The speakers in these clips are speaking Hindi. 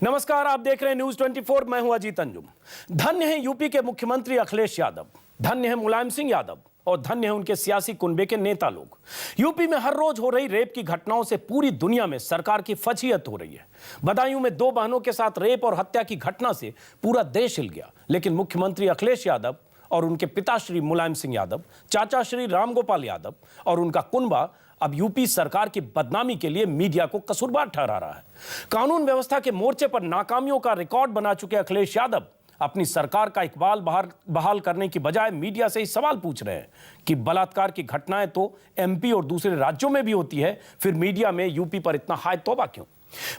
नमस्कार, आप देख रहे हैं न्यूज 24। मैं हूं अजीत अंजुम। धन्य है यूपी के मुख्यमंत्री अखिलेश यादव, धन्य है मुलायम सिंह यादव और धन्य है उनके सियासी कुनबे के नेता लोग। यूपी में हर रोज हो रही रेप की घटनाओं से पूरी दुनिया में सरकार की फजीहत हो रही है। बदायूं में 2 बहनों के साथ रेप और हत्या की घटना से पूरा देश हिल गया, लेकिन मुख्यमंत्री अखिलेश यादव और उनके पिता श्री मुलायम सिंह यादव, चाचा श्री रामगोपाल यादव और उनका कुनबा अब यूपी सरकार की बदनामी के लिए मीडिया को कसूरवार ठहरा रहा है। कानून व्यवस्था के मोर्चे पर नाकामियों का रिकॉर्ड बना चुके अखिलेश यादव अपनी सरकार का इकबाल बहाल करने की बजाय मीडिया से ही सवाल पूछ रहे हैं कि बलात्कार की घटनाएं तो एमपी और दूसरे राज्यों में भी होती है, फिर मीडिया में यूपी पर इतना हाय तौबा क्यों?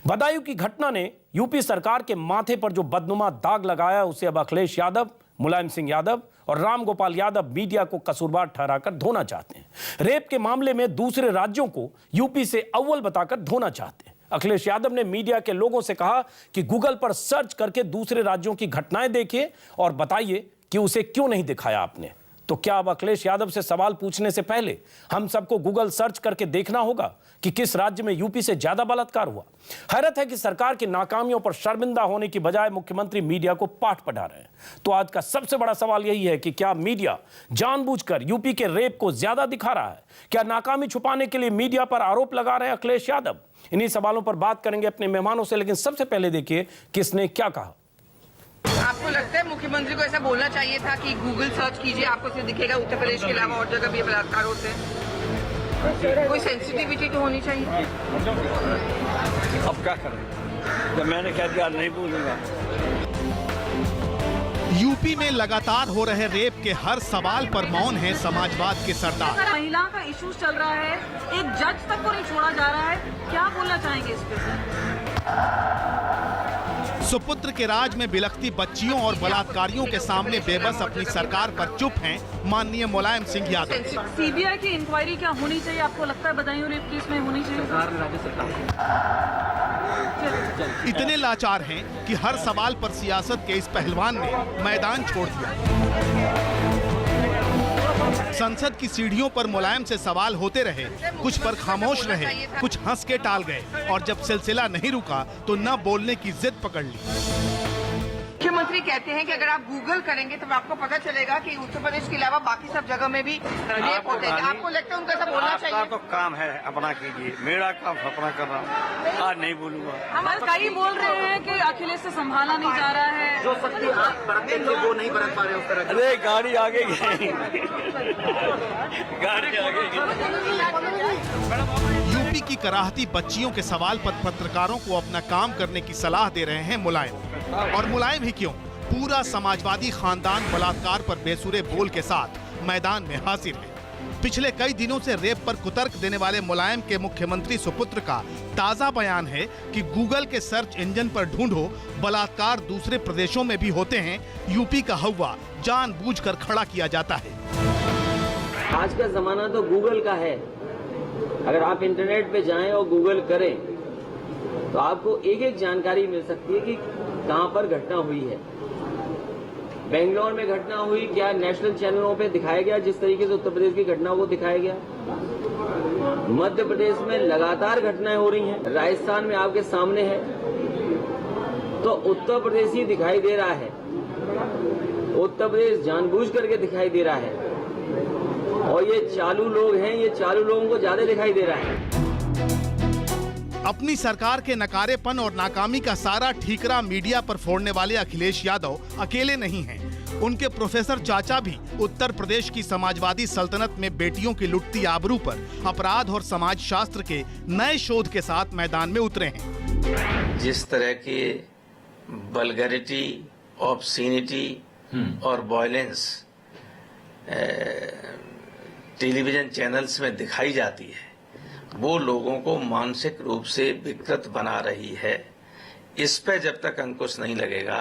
बदायूं की घटना ने यूपी सरकार के माथे पर जो बदनुमा दाग लगाया, उसे अब अखिलेश यादव, मुलायम सिंह यादव और रामगोपाल यादव मीडिया को कसूरवार ठहराकर धोना चाहते हैं। रेप के मामले में दूसरे राज्यों को यूपी से अव्वल बताकर धोना चाहते हैं। अखिलेश यादव ने मीडिया के लोगों से कहा कि गूगल पर सर्च करके दूसरे राज्यों की घटनाएं देखिए और बताइए कि उसे क्यों नहीं दिखाया आपने। तो क्या अब अखिलेश यादव से सवाल पूछने से पहले हम सबको गूगल सर्च करके देखना होगा कि किस राज्य में यूपी से ज्यादा बलात्कार हुआ? हैरत है कि सरकार की नाकामियों पर शर्मिंदा होने की बजाय मुख्यमंत्री मीडिया को पाठ पढ़ा रहे हैं। तो आज का सबसे बड़ा सवाल यही है कि क्या मीडिया जानबूझकर यूपी के रेप को ज्यादा दिखा रहा है? क्या नाकामी छुपाने के लिए मीडिया पर आरोप लगा रहे हैं अखिलेश यादव? इन्हीं सवालों पर बात करेंगे अपने मेहमानों से, लेकिन सबसे पहले देखिए किसने क्या कहा। आपको लगता है मुख्यमंत्री को ऐसा बोलना चाहिए था कि गूगल सर्च कीजिए, आपको सिर्फ दिखेगा उत्तर प्रदेश के अलावा और जगह भी बलात्कार होते हैं? कोई सेंसिटिविटी तो होनी चाहिए। अब क्या करें, जब मैंने कह दिया नहीं बोलूंगा। यूपी में लगातार हो रहे रेप के हर सवाल पर मौन है समाजवाद के सरदार। महिला का इशू चल रहा है, एक जज तक को नहीं छोड़ा जा रहा है, क्या बोलना चाहेंगे इस पे? सुपुत्र के राज में बिलखती बच्चियों और बलात्कारियों के सामने बेबस अपनी सरकार पर चुप हैं माननीय मुलायम सिंह यादव। सीबीआई की इंक्वायरी क्या होनी चाहिए? आपको लगता है बदायूं रेप केस में होनी चाहिए? इतने लाचार हैं कि हर सवाल पर सियासत के इस पहलवान ने मैदान छोड़ दिया। संसद की सीढ़ियों पर मुलायम से सवाल होते रहे, कुछ पर खामोश रहे, कुछ हंस के टाल गए और जब सिलसिला नहीं रुका तो न बोलने की जिद पकड़ ली। मुख्यमंत्री कहते हैं कि अगर आप गूगल करेंगे तो आपको पता चलेगा कि उत्तर प्रदेश के अलावा बाकी सब जगह में भी रेप होते हैं। आपको लगता है उनको ऐसा बोलना चाहिए? आपका तो काम है अपना कीजिए, मेरा काम अपना कर रहा हूँ, आज नहीं बोलूंगा। हमारे कई बोल रहे हैं कि अखिलेश से संभाला नहीं जा रहा है, जो शक्ति आप बरतते थे वो नहीं बरत पा रहे उस तरह। अरे गाड़ी आगे गई, गाड़ी आगे गई। यूपी की कराहती बच्चियों के सवाल पर पत्रकारों को अपना काम करने की सलाह दे रहे हैं मुलायम। और मुलायम ही क्यों, पूरा समाजवादी खानदान बलात्कार पर बेसुरे बोल के साथ मैदान में हाजिर है। पिछले कई दिनों से रेप पर कुतर्क देने वाले मुलायम के मुख्यमंत्री सुपुत्र का ताजा बयान है कि गूगल के सर्च इंजन पर ढूंढो, बलात्कार दूसरे प्रदेशों में भी होते हैं, यूपी का हवा जानबूझकर खड़ा किया जाता है। आज का जमाना तो गूगल का है। अगर आप इंटरनेट पे जाएं और गूगल करें तो आपको एक एक जानकारी मिल सकती है कि कहां पर घटना हुई है। बेंगलोर में घटना हुई, क्या नेशनल चैनलों पे दिखाया गया जिस तरीके से उत्तर प्रदेश की घटना को दिखाया गया? मध्य प्रदेश में लगातार घटनाएं हो रही हैं, राजस्थान में आपके सामने है, तो उत्तर प्रदेश ही दिखाई दे रहा है। उत्तर प्रदेश जानबूझ करके दिखाई दे रहा है और ये चालू लोग हैं, ये चालू लोगों को ज्यादा दिखाई दे रहा है। अपनी सरकार के नकारेपन और नाकामी का सारा ठीकरा मीडिया पर फोड़ने वाले अखिलेश यादव अकेले नहीं हैं। उनके प्रोफेसर चाचा भी उत्तर प्रदेश की समाजवादी सल्तनत में बेटियों की लुटती आबरू पर अपराध और समाज शास्त्र के नए शोध के साथ मैदान में उतरे हैं। जिस तरह के वल्गैरिटी, ऑब्सीनिटी और वायलेंस टेलीविजन चैनल्स में दिखाई जाती है, वो लोगों को मानसिक रूप से विकृत बना रही है। इस पे जब तक अंकुश नहीं लगेगा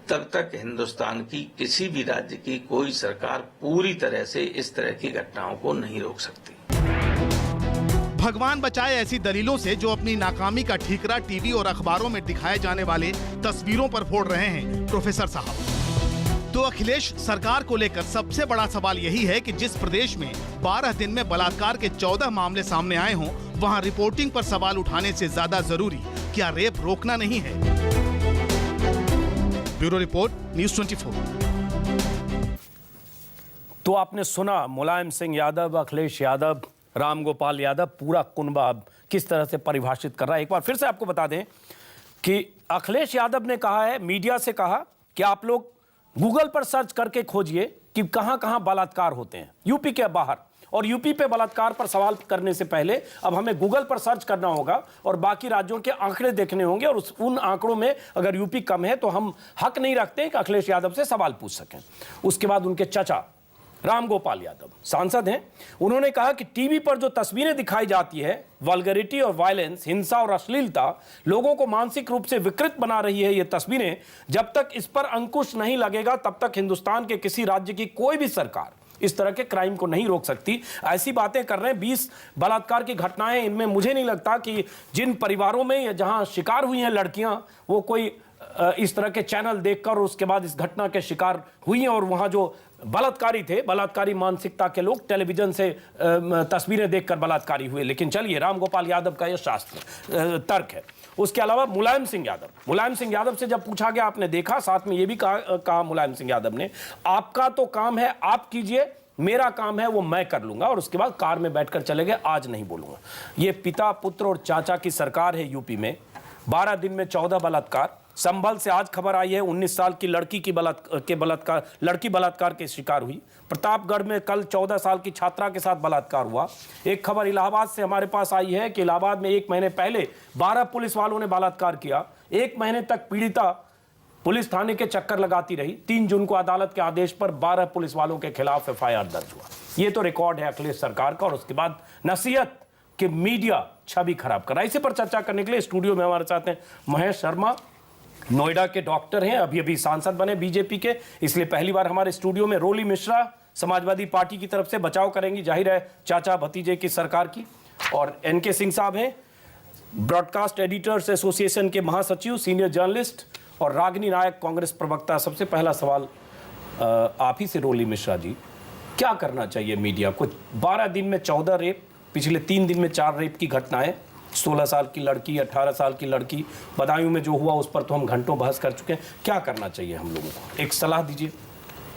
तब तक हिंदुस्तान की किसी भी राज्य की कोई सरकार पूरी तरह से इस तरह की घटनाओं को नहीं रोक सकती। भगवान बचाए ऐसी दलीलों से जो अपनी नाकामी का ठीकरा टीवी और अखबारों में दिखाए जाने वाले तस्वीरों पर फोड़ रहे हैं प्रोफेसर साहब। तो अखिलेश सरकार को लेकर सबसे बड़ा सवाल यही है कि जिस प्रदेश में 12 दिन में बलात्कार के 14 मामले सामने आए हों, वहां रिपोर्टिंग पर सवाल उठाने से ज्यादा जरूरी क्या रेप रोकना नहीं है? Bureau report, news 24। तो आपने सुना मुलायम सिंह यादव, अखिलेश यादव, राम गोपाल यादव, पूरा कुनबा अब किस तरह से परिभाषित कर रहा है। एक बार फिर से आपको बता दें कि अखिलेश यादव ने कहा है, मीडिया से कहा कि आप लोग गूगल पर सर्च करके खोजिए कि कहां कहां बलात्कार होते हैं यूपी के बाहर, और यूपी पे बलात्कार पर सवाल करने से पहले अब हमें गूगल पर सर्च करना होगा और बाकी राज्यों के आंकड़े देखने होंगे, और उन आंकड़ों में अगर यूपी कम है तो हम हक नहीं रखते कि अखिलेश यादव से सवाल पूछ सकें। उसके बाद उनके चाचा राम गोपाल यादव सांसद हैं, उन्होंने कहा कि टीवी पर जो तस्वीरें दिखाई जाती है, वल्गैरिटी और वायलेंस, हिंसा और अश्लीलता लोगों को मानसिक रूप से विकृत बना रही है। ये तस्वीरें, जब तक इस पर अंकुश नहीं लगेगा तब तक हिंदुस्तान के किसी राज्य की कोई भी सरकार इस तरह के क्राइम को नहीं रोक सकती। ऐसी बातें कर रहे हैं। 20 बलात्कार की घटनाएं, इनमें मुझे नहीं लगता कि जिन परिवारों में जहां शिकार हुई हैं लड़कियां, वो कोई इस तरह के चैनल देखकर उसके बाद इस घटना के शिकार हुई हैं, और वहां जो बलात्कारी थे, बलात्कारी मानसिकता के लोग टेलीविजन से तस्वीरें देखकर बलात्कारी हुए। लेकिन चलिए, राम गोपाल यादव का यह शास्त्र तर्क है। उसके अलावा मुलायम सिंह यादव से जब पूछा गया, आपने देखा, साथ में यह भी कहा मुलायम सिंह यादव ने, आपका तो काम है आप कीजिए, मेरा काम है वो मैं कर लूंगा, और उसके बाद कार में बैठकर चले गए, आज नहीं बोलूंगा। ये पिता, पुत्र और चाचा की सरकार है यूपी में। 12 दिन में 14 बलात्कार। संभल से आज खबर आई है 19 साल की लड़की बलात्कार के शिकार हुई। प्रतापगढ़ में कल 14 साल की छात्रा के साथ बलात्कार हुआ। एक खबर इलाहाबाद से हमारे पास आई है कि इलाहाबाद में 1 महीने पहले 12 पुलिस वालों ने बलात्कार किया। 1 महीने तक पीड़िता पुलिस थाने के चक्कर लगाती रही। 3 जून को अदालत के आदेश पर 12 पुलिस वालों के खिलाफ FIR दर्ज हुआ। ये तो रिकॉर्ड है अखिलेश सरकार का। और उसके बाद नसीहत कि मीडिया छवि खराब कर रहा है। इसी पर चर्चा करने के लिए स्टूडियो में हमारे साथ हैं महेश शर्मा, नोएडा के डॉक्टर हैं, अभी सांसद बने बीजेपी के, इसलिए पहली बार हमारे स्टूडियो में। रोली मिश्रा, समाजवादी पार्टी की तरफ से बचाव करेंगी, जाहिर है चाचा भतीजे की सरकार की। और NK सिंह साहब हैं, ब्रॉडकास्ट एडिटर्स एसोसिएशन के महासचिव, सीनियर जर्नलिस्ट। और रागिनी नायक, कांग्रेस प्रवक्ता। सबसे पहला सवाल आप ही से रोली मिश्रा जी, क्या करना चाहिए मीडिया को? 12 दिन में 14 रेप, पिछले 3 दिन में 4 रेप की घटनाएं, 16 साल की लड़की, 18 साल की लड़की, बदायूं में जो हुआ उस पर तो हम घंटों बहस कर चुके हैं। क्या करना चाहिए हम लोगों को? एक सलाह दीजिए।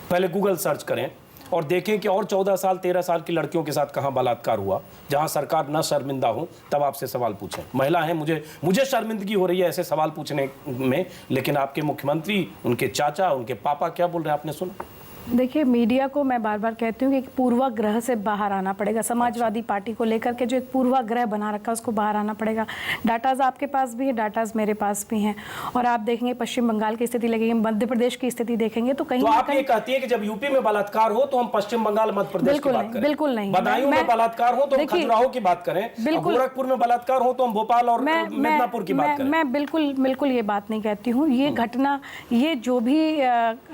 पहले गूगल सर्च करें और देखें कि और 14 साल 13 साल की लड़कियों के साथ कहां बलात्कार हुआ, जहां सरकार न शर्मिंदा हो, तब आपसे सवाल पूछें। महिला है, मुझे शर्मिंदगी हो रही है ऐसे सवाल पूछने में, लेकिन आपके मुख्यमंत्री, उनके चाचा, उनके पापा क्या बोल रहे हैं आपने सुना? देखिए, मीडिया को मैं बार बार कहती हूँ कि एक पूर्वाग्रह से बाहर आना पड़ेगा। समाजवादी पार्टी को लेकर के जो एक पूर्वाग्रह बना रखा है उसको बाहर आना पड़ेगा। डाटाज आपके पास भी है, डाटाज मेरे पास भी हैं, और आप देखेंगे पश्चिम बंगाल की स्थिति लगेगी, मध्य प्रदेश की स्थिति देखेंगे तो कहीं तो आप ये कहती है कि जब यूपी में बलात्कार हो तो हम पश्चिम बंगाल, मध्य प्रदेश की बात करें? बिल्कुल नहीं। बदायूं में बलात्कार हो तो हम खजुराहो की बात करें, गोरखपुर में बलात्कार हो तो हम भोपाल और मिदनापुर की बात करें। मैं बिल्कुल ये बात नहीं कहती हूँ। ये घटना, ये जो भी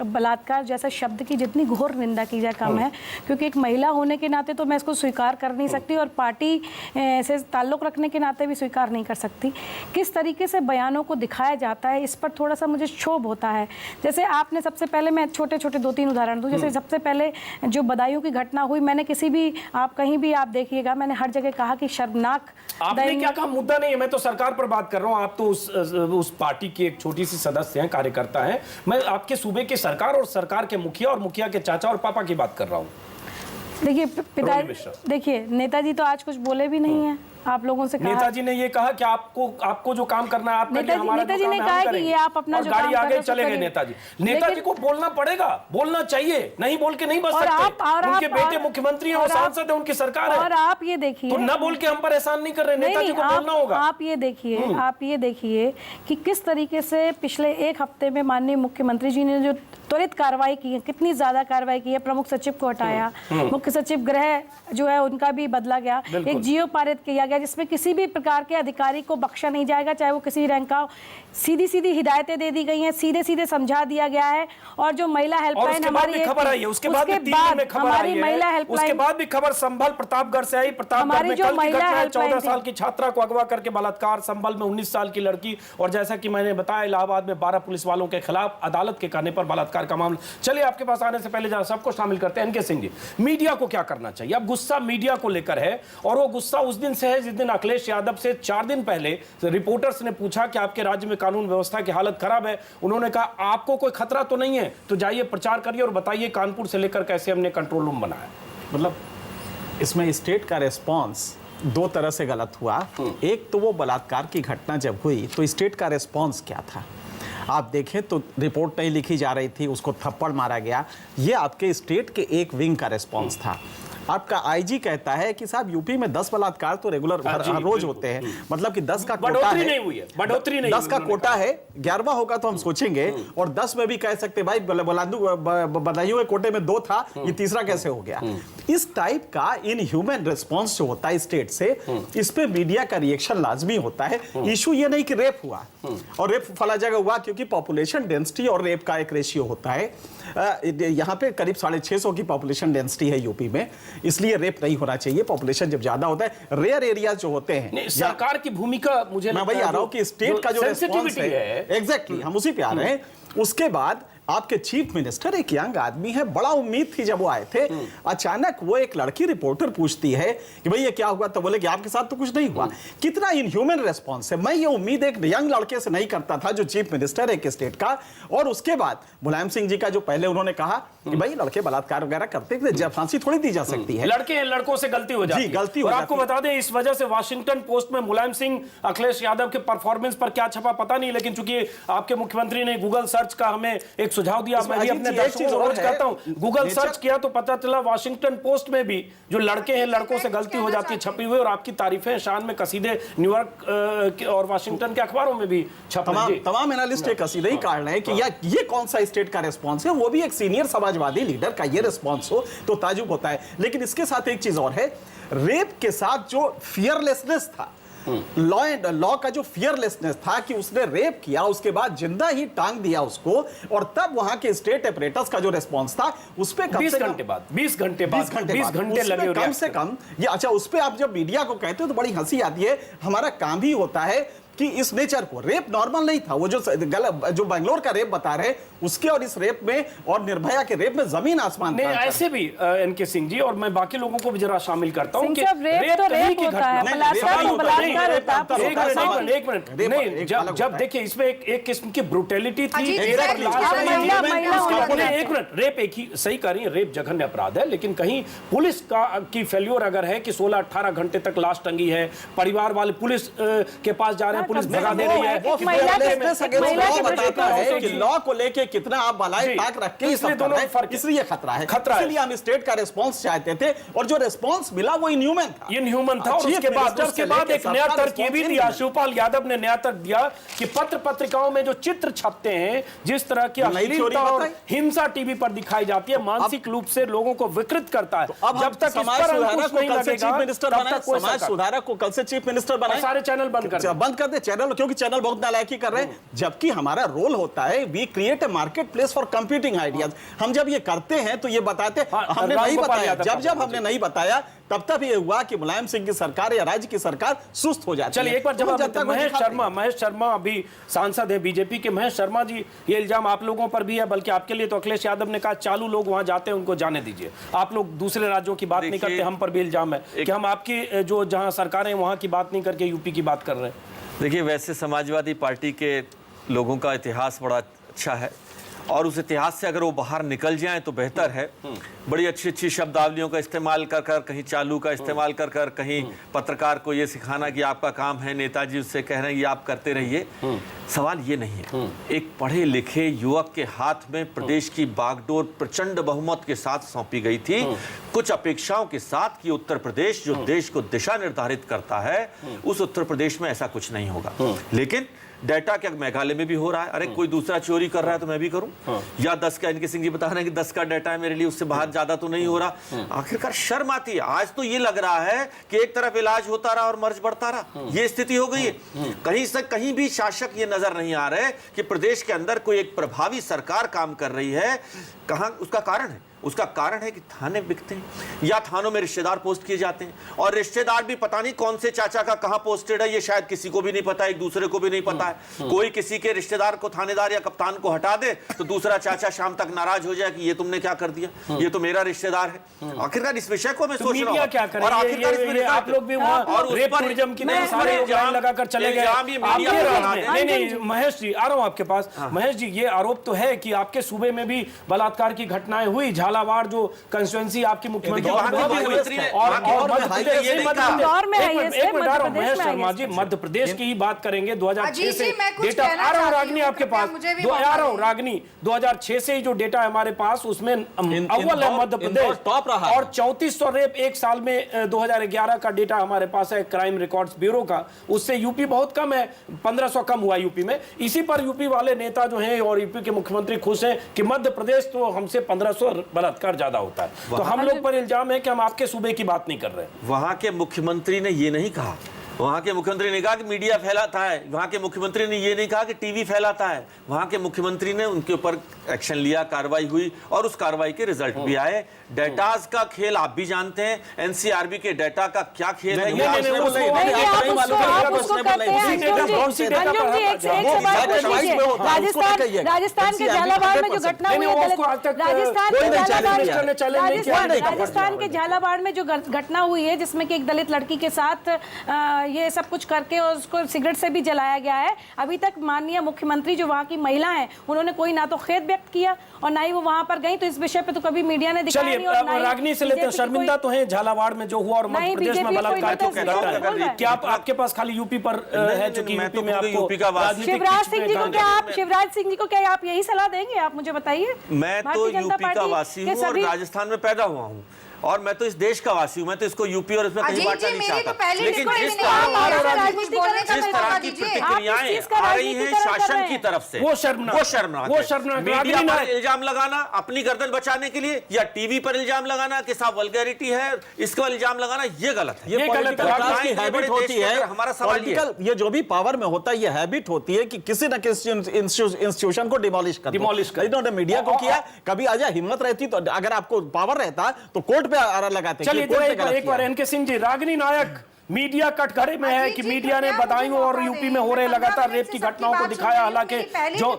बलात्कार जैसा शब्द की जितनी घोर निंदा की जाए कम है, क्योंकि एक महिला होने के नाते तो मैं इसको स्वीकार कर नहीं सकती, और पार्टी से ताल्लुक रखने के नाते भी स्वीकार नहीं कर सकती। किस तरीके से बयानों को दिखाया जाता है, इस पर थोड़ा सा मुझे क्षोभ होता है। जैसे आपने सबसे पहले, मैं छोटे 2-3 उदाहरण दूं। जैसे सबसे पहले जो बदायूं की घटना हुई, मैंने किसी भी, आप कहीं भी आप देखिएगा, मैंने हर जगह कहा कि शर्मनाक। आपने क्या कहा? मुद्दा नहीं है, मैं तो सरकार पर बात कर रहा हूं। आप तो उस पार्टी की एक छोटी सी सदस्य हैं, कार्यकर्ता हैं। मैं आपके सूबे की सरकार और सरकार के मुखिया और मुखिया के चाचा और पापा की बात कर रहा हूं। देखिए देखिए, नेताजी तो आज कुछ बोले भी नहीं है। आप लोगों से कहा, नेताजी ने ये कहा कि आपको जो काम करना है आप करिए, हमारा नेताजी ने कहा कि ये आप अपना जो गाड़ी आगे चले गए। नेताजी को बोलना पड़ेगा, बोलना चाहिए, नहीं बोल के नहीं बच सकते। उनके बेटे मुख्यमंत्री हैं, वो सांसद है, उनकी सरकार है। और आप ये देखिए, तो न बोल के हम पर एहसान नहीं कर रहे, नेताजी को बोलना होगा। आप ये देखिए कि किस तरीके से पिछले 1 हफ्ते में माननीय मुख्यमंत्री जी ने जो त्वरित कार्रवाई की है, कितनी ज्यादा कार्रवाई की है। प्रमुख सचिव को हटाया, मुख्य सचिव गृह जो है उनका भी बदला गया, एक जियो पारित किया गया जिसमें किसी भी प्रकार के अधिकारी को बख्शा नहीं जाएगा, चाहे वो किसी रैंक का हो। सीधी हिदायतें दे दी गई हैं, सीधे समझा दिया गया है। और जो महिला हेल्पलाइन हमारी खबर आई है, उसके बाद हमारी महिला हेल्पलाइन, उसके बाद भी खबर संभल प्रतापगढ़ से आई। प्रतापगढ़ में कल की घटना, 14 साल की छात्रा को अगवा करके बलात्कार, संभल में 19 साल की लड़की, और जैसा कि मैंने बताया इलाहाबाद में 12 पुलिस वालों के खिलाफ अदालत के कहने पर बलात्कार बलात्कार का मामला। चलिए आपके पास आने से पहले जरा सबको शामिल करते हैं। एनके सिंह जी, मीडिया को क्या करना चाहिए? अब गुस्सा मीडिया को लेकर है और वो गुस्सा उस दिन से है जिस दिन अखिलेश यादव से 4 दिन पहले रिपोर्टर्स ने पूछा कि आपके राज्य में कानून व्यवस्था की हालत खराब है। उन्होंने कहा आपको कोई खतरा तो नहीं है, तो जाइए प्रचार करिए और बताइए कानपुर से लेकर कैसे हमने कंट्रोल रूम बनाया। मतलब इसमें स्टेट का रिस्पांस 2 तरह से गलत हुआ। एक तो वो बलात्कार की घटना जब हुई तो स्टेट का रिस्पांस क्या था? आप देखें तो रिपोर्ट नहीं लिखी जा रही थी, उसको थप्पड़ मारा गया। ये आपके स्टेट के एक विंग का रिस्पांस था। आपका आईजी कहता है कि साहब यूपी में 10 बलात्कार तो रेगुलर हर रोज होते हैं, मतलब कि 10 का कोटा है, नहीं हुई है, बढ़ोतरी नहीं 10 का कोटा है, 11वां होगा तो हम सोचेंगे, और 10 में भी कह सकते भाई बदायूं के कोटे में 2 था, ये तीसरा कैसे हो गया? इस टाइप का इनह्यूमन रिस्पॉन्स जो होता है स्टेट से, इस पे मीडिया का रिएक्शन लाजमी होता है। इशू ये नहीं कि रेप हुआ और रेप फला जगह हुआ, क्योंकि पॉपुलेशन डेंसिटी और रेप का एक रेशियो होता है। यहाँ पे करीब 650 की पॉपुलेशन डेंसिटी है यूपी में, इसलिए रेप नहीं होना चाहिए। पॉपुलेशन जब ज्यादा होता है, रेयर एरिया जो होते हैं, सरकार की भूमिका मुझे मैं वही आ रहा हूं कि स्टेट का जो रिस्पॉन्स है, एग्जैक्टली हम उसी पे आ रहे हैं। उसके बाद आपके चीफ मिनिस्टर एक यंग आदमी है, बड़ा उम्मीद थी जब वो आए थे। अचानक वो एक लड़की रिपोर्टर पूछती है कि भाई ये क्या हुआ, तो बोले कि आपके साथ तो कुछ नहीं हुआ। कितना इनह्यूमन रिस्पॉन्स है। मैं ये उम्मीद एक यंग लड़के से नहीं करता था जो चीफ मिनिस्टर है एक स्टेट का। और उसके बाद मुलायम सिंह जी का जो पहले उन्होंने कहा कि भाई लड़के बलात्कार वगैरह करते थे, जब फांसी थोड़ी दी जा सकती है, लड़के लड़कों से गलती हो जाती है। गलती हो और आपको बता दें इस वजह से वाशिंगटन पोस्ट में मुलायम सिंह अखिलेश यादव के परफॉर्मेंस पर क्या छपा पता नहीं, लेकिन चूंकि आपके मुख्यमंत्री ने गूगल सर्च का हमें एक सुझाव दिया, मैं भी अपने दर्शकों को रोज कहता हूं, गूगल सर्च किया तो पता चला वाशिंगटन पोस्ट में भी जो लड़के हैं लड़कों से गलती हो जाती है छपी हुई, और आपकी तारीफें शान में कसीदे न्यूयॉर्क और वाशिंगटन के अखबारों में भी छपे। तमाम एनालिस्ट एक कसीदे ही काट रहे हैं कि ये कौन सा स्टेट का रिस्पॉन्स है, वो भी एक सीनियर समाजवादी लीडर का ये रिस्पॉन्स हो तो ताजुब होता है। लेकिन इसके साथ एक चीज और है, रेप के साथ जो फियरलेसनेस था, लॉ का जो फियरलेसनेस था कि उसने रेप किया, उसके बाद जिंदा ही टांग दिया उसको, और तब वहां के स्टेट ऑपरेटर्स का जो रिस्पांस था उस पे 20 घंटे बाद 20 घंटे लगे कम से कम ये। अच्छा, उस पे आप जब मीडिया को कहते हो तो बड़ी हंसी आती है। हमारा काम ही होता है कि इस नेचर को, रेप नॉर्मल नहीं था, वो जो बैंगलोर का रेप बता रहे उसके और इस रेप में और निर्भया के रेप में जमीन आसमान नहीं, ऐसे भी एनके सिंह जी और मैं बाकी लोगों को भी जरा शामिल करता हूं कि रेप होता है, बलात्कार होता है। एक मिनट नहीं, जब देखिए इसमें एक किस्म की ब्रुटैलिटी थी। एक मिनट, रेप एक ही सही कह रही है, रेप जघन्य अपराध है, लेकिन कहीं पुलिस की फेल्योर अगर है कि 16-18 घंटे तक लाश टंगी है, परिवार वाले पुलिस के पास जा रहे हैं, पुलिस भगा दे रही है, बताता है कि लॉ को लेके कितना आप भलाई ताक रख के इसलिए खतरा है। इसलिए हम स्टेट का रिस्पांस चाहते थे, और जो रिस्पांस मिला वो इनह्यूमन था। और उसके बाद एक नया तर्क ये भी दिया, शिवपाल यादव ने नया तर्क दिया कि पत्रिकाओं में जो चित्र छपते हैं, जिस तरह की अश्लीलता और हिंसा टीवी पर दिखाई जाती है, मानसिक रूप से लोगों को विकृत करता है। जब तक समाज सुधारक को कल से चीफ मिनिस्टर बनाए, सारे चैनल बंद कर दे चैनल, क्योंकि चैनल बहुत नालायकी कर रहे हैं। जबकि हमारा रोल होता है we create a market place for competing ideas. हम जब ये करते हैं तो ये बताते हमने नहीं बताया, जब हमने नहीं बताया तब ये हुआ कि मुलायम सिंह की सरकार या राज्य की सरकार सुस्त हो जाती है। चलिए एक बार जब महेश शर्मा अभी सांसद है बीजेपी के, महेश शर्मा जी ये इल्जाम आप लोगों पर भी है, बल्कि आपके लिए तो अखिलेश यादव ने कहा चालू लोग वहां जाते हैं उनको जाने दीजिए। आप लोग दूसरे राज्यों की बात नहीं करते, हम पर भी इल्जाम है कि हम आपकी जो जहां सरकारें वहां की बात नहीं करके यूपी की बात कर रहे हैं। देखिए, वैसे समाजवादी पार्टी के लोगों का इतिहास बड़ा अच्छा है, और उस इतिहास से अगर वो बाहर निकल जाएं तो बेहतर है। बड़ी अच्छी अच्छी शब्दावलियों का इस्तेमाल कर कर, कहीं चालू का इस्तेमाल कर कर, कहीं पत्रकार को ये सिखाना कि आपका काम है, नेताजी उससे कह रहे हैं ये आप करते रहिए। सवाल ये नहीं है। एक पढ़े लिखे युवक के हाथ में प्रदेश की बागडोर प्रचंड बहुमत के साथ सौंपी गई थी, कुछ अपेक्षाओं के साथ कि उत्तर प्रदेश जो देश को दिशा निर्धारित करता है, उस उत्तर प्रदेश में ऐसा कुछ नहीं होगा। लेकिन डेटा क्या मेघालय में भी हो रहा है? अरे कोई दूसरा चोरी कर रहा है तो मैं भी करूं, या 10 का, इनके सिंह जी बता रहे हैं कि 10 का डेटा है मेरे लिए, उससे बाहर ज्यादा तो नहीं हो रहा। आखिरकार शर्म आती है। आज तो ये लग रहा है कि एक तरफ इलाज होता रहा और मर्ज बढ़ता रहा, ये स्थिति हो गई है। कहीं से कहीं भी शासक ये नजर नहीं आ रहे कि प्रदेश के अंदर कोई एक प्रभावी सरकार काम कर रही है। कहां उसका कारण है? उसका कारण है कि थाने बिकते हैं या थानों में रिश्तेदार पोस्ट किए जाते हैं, और रिश्तेदार भी पता नहीं कौन से चाचा का कहां पोस्टेड है, ये शायद किसी को भी नहीं पता, एक दूसरे को भी नहीं पता है। कोई किसी के रिश्तेदार को, थानेदार या कप्तान को हटा दे तो दूसरा चाचा शाम तक नाराज हो जाए कि ये तुमने क्या कर दिया, ये तो मेरा रिश्तेदार है। आखिरकार इस विषय को मैं सोच रहा हूं, क्या करें, और आखिरकार ये आप लोग भी वहां और रेप टूरिज्म की तरह सारे लाइन लगाकर चले गए। नहीं महेश जी, आ रहा हूं आपके पास। महेश जी, ये आरोप तो है कि आपके सूबे में भी बलात्कार की घटनाएं हुई, झालावाड़ जो कंस्टिट्यूएंसी आपकी मुख्यमंत्री महेश शर्मा जी, मध्य प्रदेश की ही बात करेंगे 2006 से डेटा आ रहा हूं रागनी आपके पास, आ रहा हूं रागनी 2006 से जो डेटा हमारे पास उसमें अव्वल है मध्य प्रदेश, टॉप रहा, और 3400 रेप एक साल में 2011 का डेटा हमारे पास है क्राइम रिकॉर्ड्स ब्यूरो का, उससे यूपी बहुत कम है, 1500 कम हुआ यूपी में। इसी पर यूपी वाले नेता जो हैं और यूपी के मुख्यमंत्री खुश हैं कि मध्य प्रदेश तो हमसे 1500 बलात्कार ज्यादा होता है, तो हम लोग पर इल्जाम है कि हम आपके सूबे की बात नहीं कर रहे। वहां के मुख्यमंत्री ने ये नहीं कहा, वहां के मुख्यमंत्री ने कहा कि मीडिया फैलाता है, वहां के मुख्यमंत्री ने ये नहीं कहा कि टीवी फैलाता है, वहां के मुख्यमंत्री ने उनके ऊपर एक्शन लिया, कार्रवाई हुई और उस कार्रवाई के रिजल्ट भी आए। डेटाज का खेल आप भी जानते हैं, एनसीआरबी के डेटा का क्या खेल है, राजस्थान के झालावाड़ में जो घटना हुई है, राजस्थान के झालावाड़ में जो घटना हुई है जिसमें कि एक दलित लड़की के साथ ये सब कुछ करके और उसको सिगरेट से भी जलाया गया है, अभी तक माननीय मुख्यमंत्री जो वहाँ की महिला हैं उन्होंने कोई ना तो खेद व्यक्त किया और ना ही वो वहाँ पर गई, तो इस विषय पे तो कभी मीडिया ने दिखाया नहीं। और रागनी से लेते हैं, शर्मिंदा तो है झालावाड़ में जो हुआ और मध्य प्रदेश में बलात्कार क्यों कहता है? क्या आपके पास खाली यूपी पर है, जो कि यूपी में आपको शिवराज सिंह जी को क्या आप यही सलाह देंगे? आप मुझे बताइए। मैं तो यूपी का वासी हूँ और राजस्थान में पैदा हुआ हूँ, और मैं तो इस देश का वासी हूँ, मैं तो इसको यूपी और इसमें कहीं बांटना नहीं चाहता, लेकिन जिस तरह की प्रतिक्रियाएं आ रही हैं शासन की तरफ से वो शर्मनाक है। मीडिया पर इल्जाम लगाना अपनी गर्दन बचाने के लिए या टीवी पर इल्जाम लगाना कि साहब वल्गैरिटी है, इसका इल्जाम लगाना ये गलत है। ये हैबिट होती है, हमारा सवाल ये जो भी पावर में होता है ये हैबिट होती है कि किसी न किसी इंस्टीट्यूशन को डिमोलिश कर। मीडिया को किया, कभी आजा हिम्मत रहती तो अगर आपको पावर रहता तो कोर्ट पे आरा लगाते। चलिए एक बार एनके सिंह जी, रागनी नायक मीडिया कटघरे में है कि मीडिया ने बदायूं और यूपी में हो रहे लगातार रेप की घटनाओं को दिखाया, हालांकि जो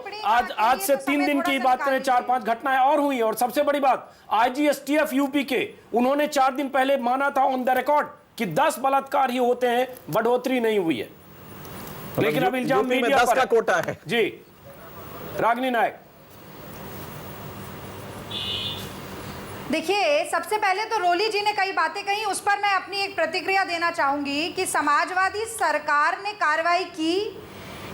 आज से 3 दिन की बात करें 4-5 घटनाएं और हुई, और सबसे बड़ी बात आईजीएसटीएफ यूपी के उन्होंने 4 दिन पहले माना था ऑन द रिकॉर्ड कि 10 बलात्कार ही होते हैं, बढ़ोतरी नहीं हुई है, लेकिन अब इल्जाम मीडिया पर का कोटा है। जी रागनी नायक, देखिए, सबसे पहले तो रोली जी ने कई बातें कही, उस पर मैं अपनी एक प्रतिक्रिया देना चाहूंगी कि समाजवादी सरकार ने कार्रवाई की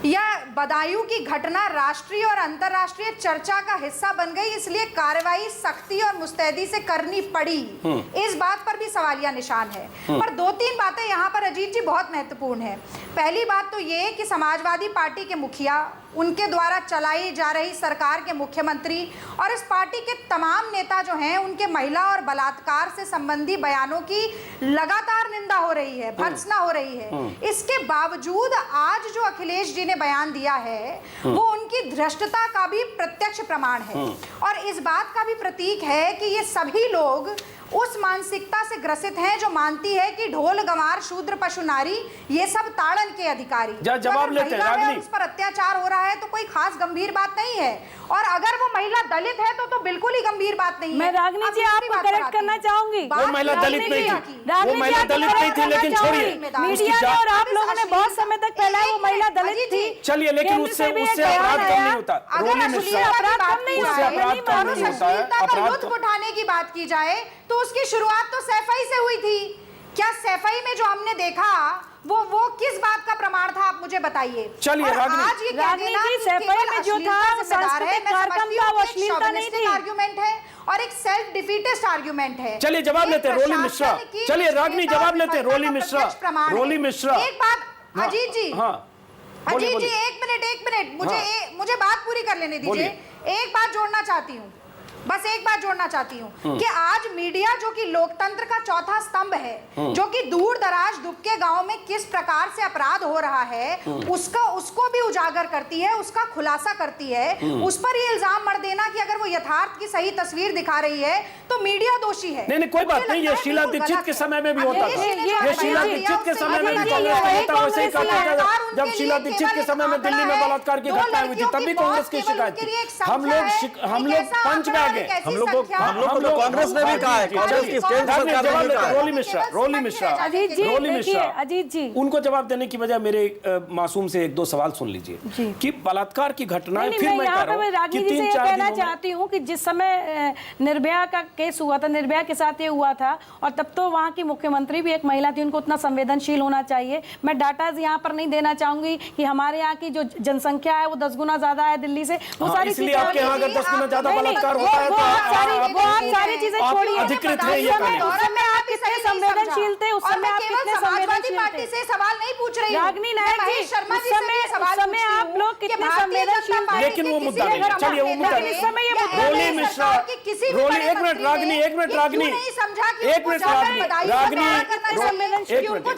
या बदायूं की घटना राष्ट्रीय और अंतर्राष्ट्रीय चर्चा का हिस्सा बन गई, इसलिए कार्रवाई सख्ती और मुस्तैदी से करनी पड़ी, इस बात पर भी सवालिया निशान है। पर 2-3 बातें यहाँ पर अजीत जी बहुत महत्वपूर्ण है। पहली बात तो ये कि समाजवादी पार्टी के मुखिया, उनके द्वारा चलाई जा रही सरकार के मुख्यमंत्री और इस पार्टी के तमाम नेता जो हैं उनके महिला और बलात्कार से संबंधी बयानों की लगातार निंदा हो रही है, भर्त्सना हो रही है। इसके बावजूद आज जो अखिलेश जी ने बयान दिया है वो उनकी धृष्टता का भी प्रत्यक्ष प्रमाण है और इस बात का भी प्रतीक है कि ये सभी लोग उस मानसिकता से ग्रसित हैं जो मानती है कि ढोल गंवार शूद्र पशु नारी ये सब ताड़न के अधिकारी। जवाब लेते हैं रागनी, उस पर अत्याचार हो रहा है तो कोई खास गंभीर बात नहीं है, और अगर वो महिला दलित है तो बिल्कुल ही गंभीर बात नहीं है। मैं रागनी जी आपको करेक्ट करना चाहूंगी, वो महिला दलित नहीं थी, वो महिला दलित नहीं थी, लेकिन छोड़िए, मीडिया ने और आप लोगों ने बहुत समय तक फैलाया वो महिला दलित थी। चलिए, लेकिन उससे अपराध कम नहीं होता। रोली मिश्रा, उससे अपराध कम नहीं होता है। अपराध उठाने की बात की जाए तो उसकी शुरुआत तो सैफई से हुई थी। क्या सैफई में जो हमने देखा वो किस बात का प्रमाण था, आप मुझे बताइए। चलिए आज ये रागनी जी, सैफई में जो था वो सांस्कृतिक कार्यक्रम था, वो अश्लीलता नहीं थी। आर्गुमेंट है और एक सेल्फ डिफीटेस्ट आर्गुमेंट है। चलिए जवाब लेते हैं रोली मिश्रा। चलिए रागनी जवाब लेते हैं रोली मिश्रा। रोली मिश्रा, एक बात अजीत जी, अजीत जी एक मिनट मुझे बात पूरी कर लेने दीजिए। एक बात जोड़ना चाहती हूँ, बस एक बात जोड़ना चाहती हूँ कि आज मीडिया जो कि लोकतंत्र का चौथा स्तंभ है, जो कि दूर दराज दुबके गांव में किस प्रकार से अपराध हो रहा है उसको भी उजागर करती है, उसका खुलासा करती है। उस पर ये इल्जाम मत देना कि अगर वो यथार्थ की सही तस्वीर दिखा रही है तो मीडिया दोषी है। नहीं कोई बात नहीं, ये शीला दीक्षित के समय में भी होता था, ये शीला दीक्षित के समय में भी कांग्रेस का नेता वैसे ही कहता था। जब शीला दीक्षित के समय में दिल्ली में बलात्कार की घटना हुई थी तब भी कांग्रेस की शिकायत थी। हम लोग पंच में आ गए, हम लोग को कांग्रेस ने भी कहा है, कांग्रेस की केंद्र सरकार ने भी कहा है। रोली मिश्रा अजीत जी उनको जवाब देने की बजाय मेरे मासूम से एक दो सवाल सुन लीजिए कि बलात्कार की घटनाएं, फिर मैं कह रहा हूं कि 3-4 कहना चाहती हूं कि जिस समय निर्भया का केस हुआ था, निर्भया के साथ ये हुआ था और तब तो वहां की मुख्यमंत्री भी एक महिला थी, उनको उतना संवेदनशील होना चाहिए। मैं डाटा यहाँ पर नहीं देना चाहूंगी कि हमारे यहाँ की जो जनसंख्या है वो 10 गुना ज्यादा है दिल्ली से, वो सारी इसलिए आपके यहाँ अगर 10 गुना ज्यादा बलात्कार होता है तो आप सारी चीजें छोड़िए। अधिकृत है ये कहानी। उस समय आप कितने संवेदनशील थे, उस समय आप कितने समाजवादी पार्टी से सवाल नहीं पूछ रही हूं। रागिनी नायक जी, उस समय आप लोग कितने संवेदनशील थे, लेकिन वो मुद्दा नहीं, चलिए वो मुद्दा नहीं। इस समय ये रोली मिश्रा, रोली एक मिनट रागिनी, एक मिनट रागिनी, एक मिनट रागिनी,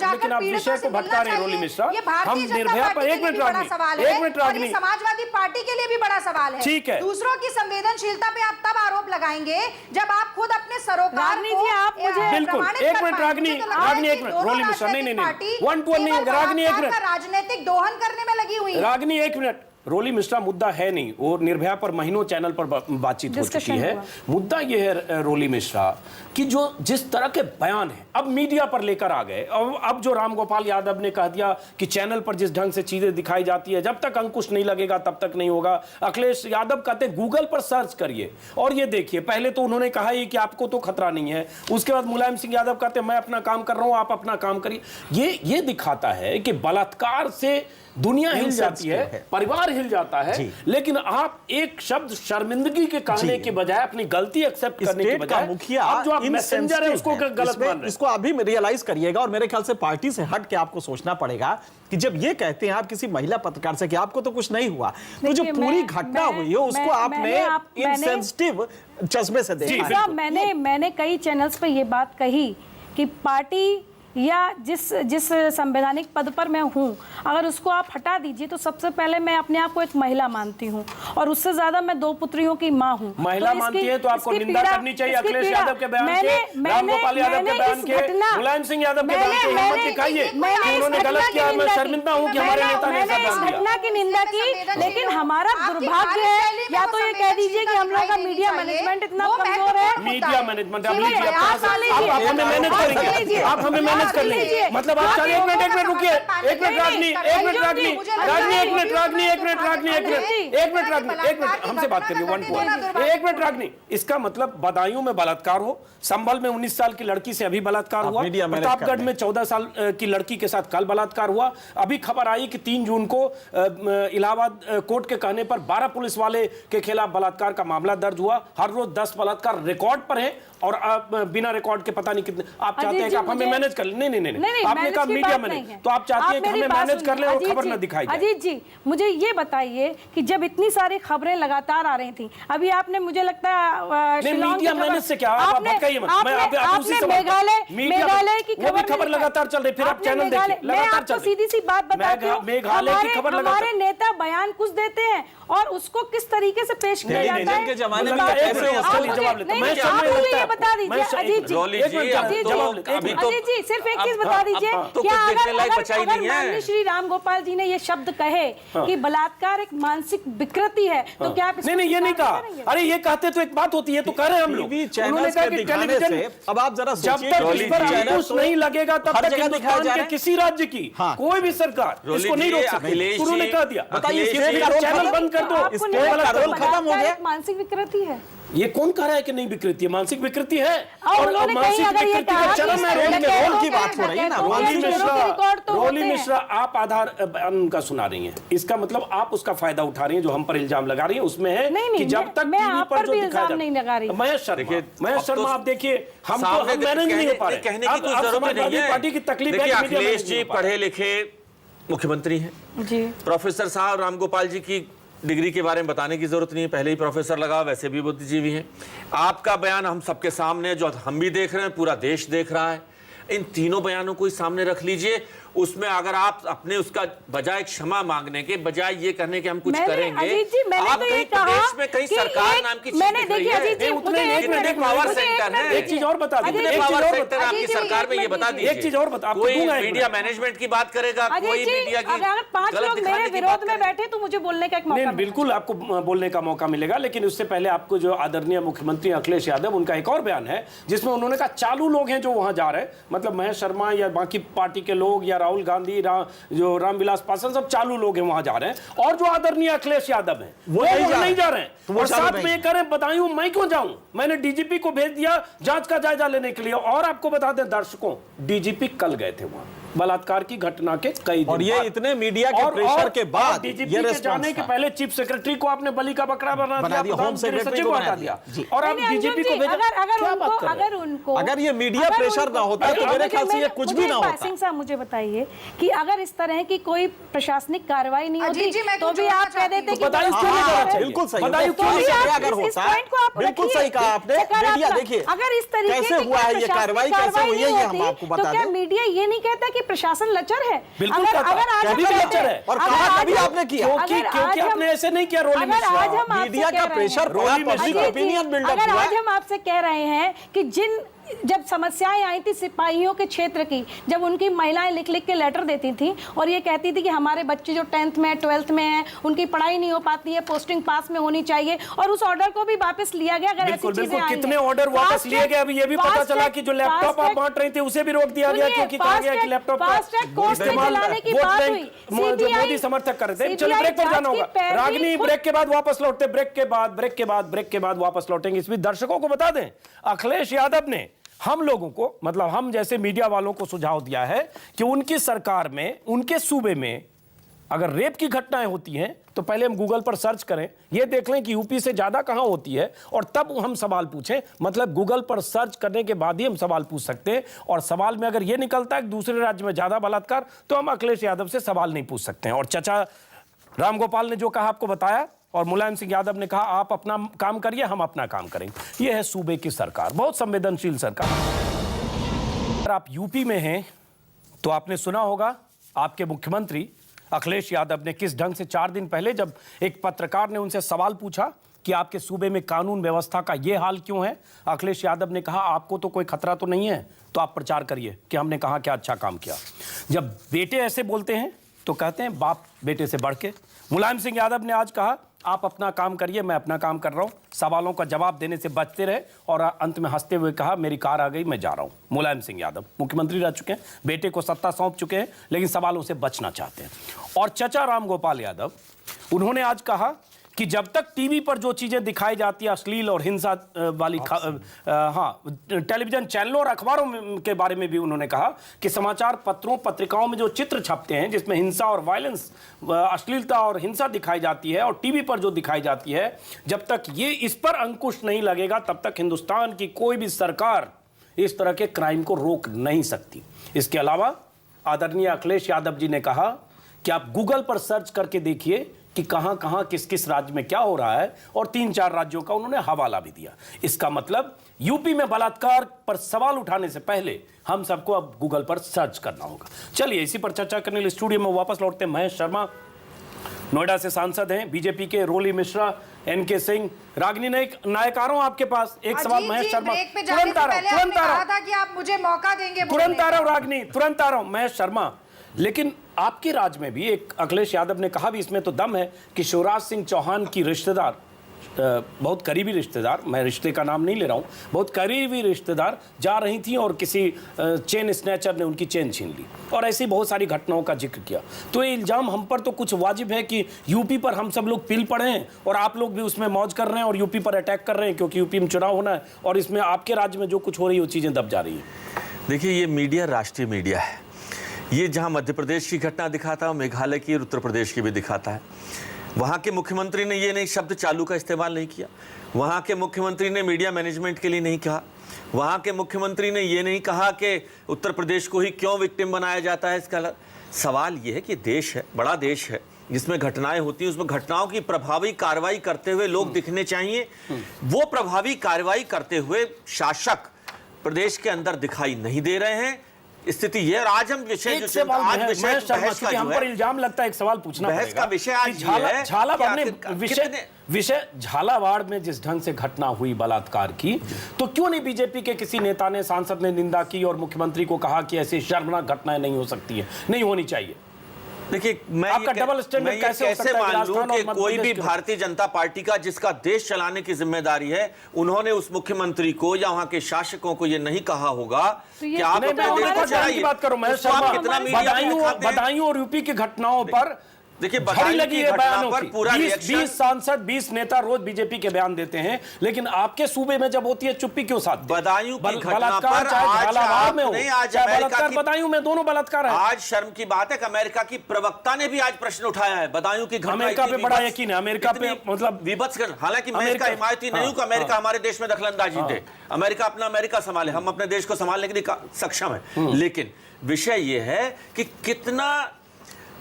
लेकिन आप विषय को भटका रहे हैं रोली मिश्रा। हम निर्भया पर एक मिनट रागिनी, समाजवादी पार्टी के लिए भी बड़ा सवाल है। ठीक है, दूसरों की संवेदनशीलता पे आप तब आरोप लगाएंगे जब आप खुद अपने सरोकार को आप मुझे बिल्कुल एक मिनट रागिनी एक मिनट रोली मिश्रा नहीं 1-1 नहीं होगा रागिनी, एक मिनट राजनीतिक दोहन करने में लगी हुई रागिनी, एक मिनट। रोली मिश्रा मुद्दा है नहीं, वो निर्भया पर महीनों चैनल पर बातचीत हो चुकी है। मुद्दा ये है रोली मिश्रा कि जो जिस तरह के बयान है अब मीडिया पर लेकर आ गए, अब जो रामगोपाल यादव ने कह दिया कि चैनल पर जिस ढंग से चीजें दिखाई जाती है जब तक अंकुश नहीं लगेगा तब तक नहीं होगा। अखिलेश यादव कहते गूगल पर सर्च करिए और ये देखिए, पहले तो उन्होंने कहा ही कि आपको तो खतरा नहीं है, उसके बाद मुलायम सिंह यादव कहते मैं अपना काम कर रहा हूं, आप अपना काम करिए। ये दिखाता है कि बलात्कार से दुनिया हिल जाती है, परिवार हिल जाता है, लेकिन आप एक शब्द शर्मिंदगी के कहने के बजाय अपनी गलती एक्सेप्ट करने के बजाय मुखिया अब जो आप मैसेंजर है उसको गलत मान रहे हैं। इसको अभी रियलाइज करिएगा और मेरे ख्याल से पार्टी से हट के आपको सोचना पड़ेगा कि जब ये कहते हैं आप किसी महिला पत्रकार से कि आपको तो कुछ नहीं हुआ, तो जो पूरी घटना हुई है उसको आपने इनसेंसिटिव चश्मे से देखा। मैंने कई चैनल्स पे ये बात कही कि पार्टी या जिस संवैधानिक पद पर मैं हूं, अगर उसको आप हटा दीजिए तो सबसे पहले मैं अपने आप को एक महिला मानती हूं और उससे ज्यादा मैं 2 पुत्रियों की मां हूं। महिला मानती है तो आपको निंदा करनी चाहिए अखिलेश यादव के बयान के, रामगोपाल यादव के बयान के, मुलायम सिंह यादव के बयान के। हिम्मत दिखाइए कि उन्होंने गलत किया, मैं शर्मिंदा हूं कि हमारे नेता ने ऐसा बयान दिया। घटना की निंदा की, लेकिन हमारा दुर्भाग्य है, या तो ये कह दीजिए कि हम लोग का मीडिया मैनेजमेंट इतना कमजोर है। मीडिया मैनेजमेंट आप हमें मैनेज करेंगे, आप हमें मैनेज कर लेंगे, मतलब आप चलिए एक मिनट रुकिए, एक मिनट हमसे बात करिए 1 2 एक मिनट रागनी। इसका मतलब बदायूं में बलात्कार हो, संभल में 19 साल की लड़की से अभी बलात्कार हुआ, प्रतापगढ़ में 14 साल की लड़की के साथ कल बलात्कार हुआ। अभी खबर आई कि 3 जून को इलाहाबाद कोर्ट के कहने पर 12 पुलिस वाले के खिलाफ बलात्कार का मामला दर्ज हुआ। हर रोज 10 बलात्कार रिकॉर्ड पर है और बिना रिकॉर्ड के पता नहीं कितने। आप चाहते हैं कि आप हमें मैनेज कर लें? नहीं, आपने कहा मीडिया मैनेज, तो आप चाहते हैं कि हमें मैनेज कर ले और खबर न दिखाई जाए। अजीत जी, मुझे ये बताइए कि जब इतनी सारी खबरें लगातार आ रही थी, अभी आपने मुझे लगता है मीडिया मैनेज से क्या आप भटकाइए मत, आपने मेघालय की खबर लगातार चल रही, फिर आप चैनल देखिए लगातार चल रही। सीधी सी बात बताती हूं, मेघालय की खबर हमारे नेता बयान कुछ देते हैं और उसको किस तरीके से पेश किया जाता है। के जमाने में बता दीजिए अजीत जी, सिर्फ एक चीज बता दीजिए, क्या अगर माननीय श्री रामगोपाल जी ने ये शब्द कहे कि बलात्कार एक मानसिक विकृति है तो क्या आप नहीं ये नहीं कहा? अरे ये कहते तो एक बात होती है, तो कह रहे हैं हम लोग। उन्होंने कहा कि टेलीविजन, अब आप जरा जब तक इस पर अंकुश नहीं लगेगा तब तक हिंदुस्तान के किसी राज्य की कोई भी सरकार इसको नहीं रोक सकती। उन्होंने कह दिया, चैनल बंद कर दो, रोल खत्म हो गया। मानसिक विकृति है, ये कौन कह रहा है कि नहीं विकृति है? मानसिक विकृति है और मानसिक विकृति का चरम है। रोल की बात हो रही है ना। रोली मिश्रा आप आधार उनका सुना रही हैं, इसका मतलब आप उसका फायदा उठा रही हैं। जो हम पर इल्जाम लगा रही हैं उसमें है कि जब तक टीवी पर जो दिखाया जाता, महेश शर्मा आप देखिए, हम मैनेज नहीं हो पा रहे। कहने की कोई जरूरत नहीं है। पार्टी की तकलीफ है। अखिलेश जी पढ़े लिखे मुख्यमंत्री हैं जी, प्रोफेसर साहब रामगोपाल जी की डिग्री के बारे में बताने की जरूरत नहीं है, पहले ही प्रोफेसर लगा, वैसे भी बुद्धिजीवी हैं। आपका बयान हम सबके सामने, जो हम भी देख रहे हैं, पूरा देश देख रहा है। इन तीनों बयानों को ही सामने रख लीजिए। उसमें अगर आप अपने उसका बजाय क्षमा मांगने के बजाय ये कहने के हम कुछ करेंगे, आप कहीं प्रदेश में कहीं सरकार नाम की चीज दिख रही है, कितने पावर सेंटर है। एक चीज और बता दीजिए, कितने पावर सेंटर आपकी सरकार में, ये बता दीजिए। एक चीज और बता, कोई मीडिया मैनेजमेंट की बात करेगा, कोई मीडिया की अगर 5 लोग मेरे विरोध में बैठे तो मुझे बोलने का एक मौका नहीं, बिल्कुल आपको बोलने का मौका मिलेगा, लेकिन उससे पहले आपको जो आदरणीय मुख्यमंत्री अखिलेश यादव, उनका एक और बयान है जिसमें उन्होंने कहा चालू लोग हैं जो वहां जा रहे हैं, मतलब महेश शर्मा या बाकी पार्टी के लोग या राहुल गांधी, जो रामविलास पासवान, सब चालू लोग हैं वहां जा रहे हैं, और जो आदरणीय अखिलेश यादव हैं वो नहीं जा रहे हैं। और साथ में करें बताऊं मैं क्यों जाऊं, मैंने डीजीपी को भेज दिया जांच का जायजा लेने के लिए। और आपको बता दें दर्शकों, डीजीपी कल गए थे वहां बलात्कार की घटना के कई दिन और ये बाद। इतने मीडिया के प्रेशर के बाद डीजीपी ये के रिस्पांस जाने के पहले चीफ सेक्रेटरी को आपने बलि का बकरा बना दिया, होम सेक्रेटरी को हटा दिया, और आप डीजीपी को भेजा। अगर ये मीडिया प्रेशर ना होता तो मेरे ख्याल से ये कुछ भी ना होता। सिंह साहब मुझे बताइए कि अगर इस तरह की कोई प्रशासनिक कार्रवाई नहीं होती तो भी आप कह देते कि बिल्कुल सही, अगर होता, बिल्कुल सही कहा आपने। मीडिया देखिए अगर इस तरीके कैसे हुआ है, ये कार्रवाई कैसे हुई है, ये हम आपको तो बता क्या दें। मीडिया ये नहीं कहता कि प्रशासन लचर है? बिल्कुल अगर आज कभी हम लचर है, और कहा कभी आपने किया, क्योंकि आपने ऐसे नहीं किया। रोली मिश्रा, मीडिया का प्रेशर, पब्लिक ओपिनियन बिल्डअप अगर हुआ। आज हम आपसे कह रहे हैं कि जब समस्याएं आई थी सिपाहियों के क्षेत्र की, जब उनकी महिलाएं लिख लिख के लेटर देती थी और ये कहती थी कि हमारे बच्चे जो 10th में 12th में हैं उनकी पढ़ाई नहीं हो पाती है, पोस्टिंग पास में होनी चाहिए, और उस ऑर्डर को भी वापस लिया गया। अगर ऐसी चीजें आई कितने ऑर्डर वापस लिए गए? अभी ये भी पता चला कि जो लैपटॉप आप बांट रही थी उसे भी रोक दिया गया, क्योंकि कहा गया कि लैपटॉप मोदी समर्थक कर रहे थे। चलिए ब्रेक पर जाना होगा रागनी, ब्रेक के बाद वापस लौटते, ब्रेक के बाद वापस लौटेंगे। इस बीच दर्शकों को बता दें, अखिलेश यादव ने हम लोगों को, मतलब हम जैसे मीडिया वालों को सुझाव दिया है कि उनकी सरकार में, उनके सूबे में अगर रेप की घटनाएं होती हैं तो पहले हम गूगल पर सर्च करें, ये देख लें कि यूपी से ज्यादा कहां होती है, और तब हम सवाल पूछें। मतलब गूगल पर सर्च करने के बाद ही हम सवाल पूछ सकते हैं, और सवाल में अगर ये निकलता है कि दूसरे राज्य में ज्यादा बलात्कार, तो हम अखिलेश यादव से सवाल नहीं पूछ सकते हैं। और चाचा रामगोपाल ने जो कहा आपको बताया, और मुलायम सिंह यादव ने कहा आप अपना काम करिए, हम अपना काम करेंगे। यह है सूबे की सरकार, बहुत संवेदनशील सरकार। अगर आप यूपी में हैं तो आपने सुना होगा आपके मुख्यमंत्री अखिलेश यादव ने किस ढंग से 4 दिन पहले जब एक पत्रकार ने उनसे सवाल पूछा कि आपके सूबे में कानून व्यवस्था का यह हाल क्यों है, अखिलेश यादव ने कहा आपको तो कोई खतरा तो नहीं है, तो आप प्रचार करिए कि हमने कहा क्या अच्छा काम किया। जब बेटे ऐसे बोलते हैं तो कहते हैं बाप बेटे से बढ़ के। मुलायम सिंह यादव ने आज कहा आप अपना काम करिए, मैं अपना काम कर रहा हूं, सवालों का जवाब देने से बचते रहे, और अंत में हंसते हुए कहा मेरी कार आ गई, मैं जा रहा हूं। मुलायम सिंह यादव मुख्यमंत्री रह चुके हैं, बेटे को सत्ता सौंप चुके हैं, लेकिन सवालों से बचना चाहते हैं। और चाचा रामगोपाल यादव, उन्होंने आज कहा कि जब तक टीवी पर जो चीजें दिखाई जाती है अश्लील और हिंसा वाली, टेलीविजन चैनलों और अखबारों के बारे में भी उन्होंने कहा कि समाचार पत्रों पत्रिकाओं में जो चित्र छपते हैं जिसमें हिंसा और वायलेंस, अश्लीलता और हिंसा दिखाई जाती है, और टीवी पर जो दिखाई जाती है, जब तक ये इस पर अंकुश नहीं लगेगा तब तक हिंदुस्तान की कोई भी सरकार इस तरह के क्राइम को रोक नहीं सकती। इसके अलावा आदरणीय अखिलेश यादव जी ने कहा कि आप गूगल पर सर्च करके देखिए कि कहां कहां किस किस राज्य में क्या हो रहा है, और 3-4 राज्यों का उन्होंने हवाला भी दिया। इसका मतलब यूपी में बलात्कार पर सवाल उठाने से पहले हम सबको अब गूगल पर सर्च करना होगा। चलिए इसी पर चर्चा करने के लिए स्टूडियो में वापस लौटते हैं। महेश शर्मा नोएडा से सांसद हैं, बीजेपी के रोली मिश्रा, एनके सिंह, रागिनी नायक आ रहा हूं आपके पास। एक सवाल महेश शर्मा, तुरंत आ रहा हूं रागिनी, तुरंत आ रहा हूं महेश शर्मा। लेकिन आपके राज्य में भी एक अखिलेश यादव ने कहा भी, इसमें तो दम है, कि शिवराज सिंह चौहान की रिश्तेदार, बहुत करीबी रिश्तेदार, मैं रिश्ते का नाम नहीं ले रहा हूं, बहुत करीबी रिश्तेदार जा रही थी और किसी चेन स्नैचर ने उनकी चेन छीन ली, और ऐसी बहुत सारी घटनाओं का जिक्र किया। तो ये इल्जाम हम पर तो कुछ वाजिब है कि यूपी पर हम सब लोग पिल पड़े हैं और आप लोग भी उसमें मौज कर रहे हैं और यूपी पर अटैक कर रहे हैं, क्योंकि यूपी में चुनाव होना है और इसमें आपके राज्य में जो कुछ हो रही है वो चीज़ें दब जा रही है। देखिए, ये मीडिया राष्ट्रीय मीडिया है। ये जहां मध्य प्रदेश की घटना दिखाता है, मेघालय की और उत्तर प्रदेश की भी दिखाता है। वहां के मुख्यमंत्री ने ये नहीं शब्द चालू का इस्तेमाल नहीं किया, वहां के मुख्यमंत्री ने मीडिया मैनेजमेंट के लिए नहीं कहा, वहां के मुख्यमंत्री ने ये नहीं कहा कि उत्तर प्रदेश को ही क्यों विक्टिम बनाया जाता है। इसका सवाल ये है कि देश है, बड़ा देश है, जिसमें घटनाएं होती हैं उसमें घटनाओं की प्रभावी कार्रवाई करते हुए लोग दिखने चाहिए। वो प्रभावी कार्रवाई करते हुए शासक प्रदेश के अंदर दिखाई नहीं दे रहे हैं। स्थिति ये, और आज हम विषय एक सवाल आज है, विषय महेश शर्मा, बहस का क्योंकि हम जो पर है, इल्जाम लगता है, एक सवाल पूछना बहस पड़ेगा का विषय आज कि ये है झालावाड़ कि ने आखिर विषय झालावाड़ में जिस ढंग से घटना हुई बलात्कार की, तो क्यों नहीं बीजेपी के किसी नेता ने, सांसद ने निंदा की और मुख्यमंत्री को कहा कि ऐसी शर्मनाक घटनाएं नहीं हो सकती है, नहीं होनी चाहिए? देखिए, मैं आपका डबल स्टैंडर्ड कैसे हो सकता है? मान लूं राजस्थान कि और कोई भी मध्य प्रदेश भारतीय जनता पार्टी का जिसका देश चलाने की जिम्मेदारी है, उन्होंने उस मुख्यमंत्री को या वहां के शासकों को ये नहीं कहा होगा कि आप अपने देश को चलाइए। बात करो महेश शर्मा, बदायूं और यूपी की घटनाओं पर देखिए, झड़ी लगी है बयानों पर की। पूरा 20 सांसद, 20 नेता रोज बीजेपी के बयान देते हैं, लेकिन आपके सूबे में जब होती है चुप्पी क्यों साथ? बदायूं की घटना बलात्कार पर चाहे आज झालावाड़ में हो, नहीं, आज चाहे अमेरिका बलात्कार की, बदायूं में, दोनों बलात्कार है। आज शर्म की बात है कि अमेरिका की प्रवक्ता ने भी आज प्रश्न उठाया है बदायूं की घटना। अमेरिका पे बड़ा यकीन है, अमेरिका पे मतलब विभत्स कर, हालांकि मैं इसका हिमायती नहीं हूं कि अमेरिका हमारे देश में दखलंदाजी दे। अमेरिका अपना अमेरिका संभाले, हम अपने देश को संभालने के लिए सक्षम है। लेकिन विषय यह है कि कितना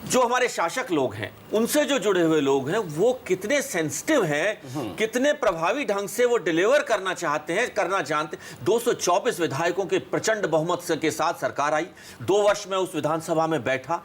जो हमारे शासक लोग हैं, उनसे जो जुड़े हुए लोग हैं, वो कितने सेंसिटिव हैं, कितने प्रभावी ढंग से वो डिलीवर करना चाहते हैं, करना जानते। 224 विधायकों के प्रचंड बहुमत के साथ सरकार आई, 2 वर्ष में उस विधानसभा में बैठा।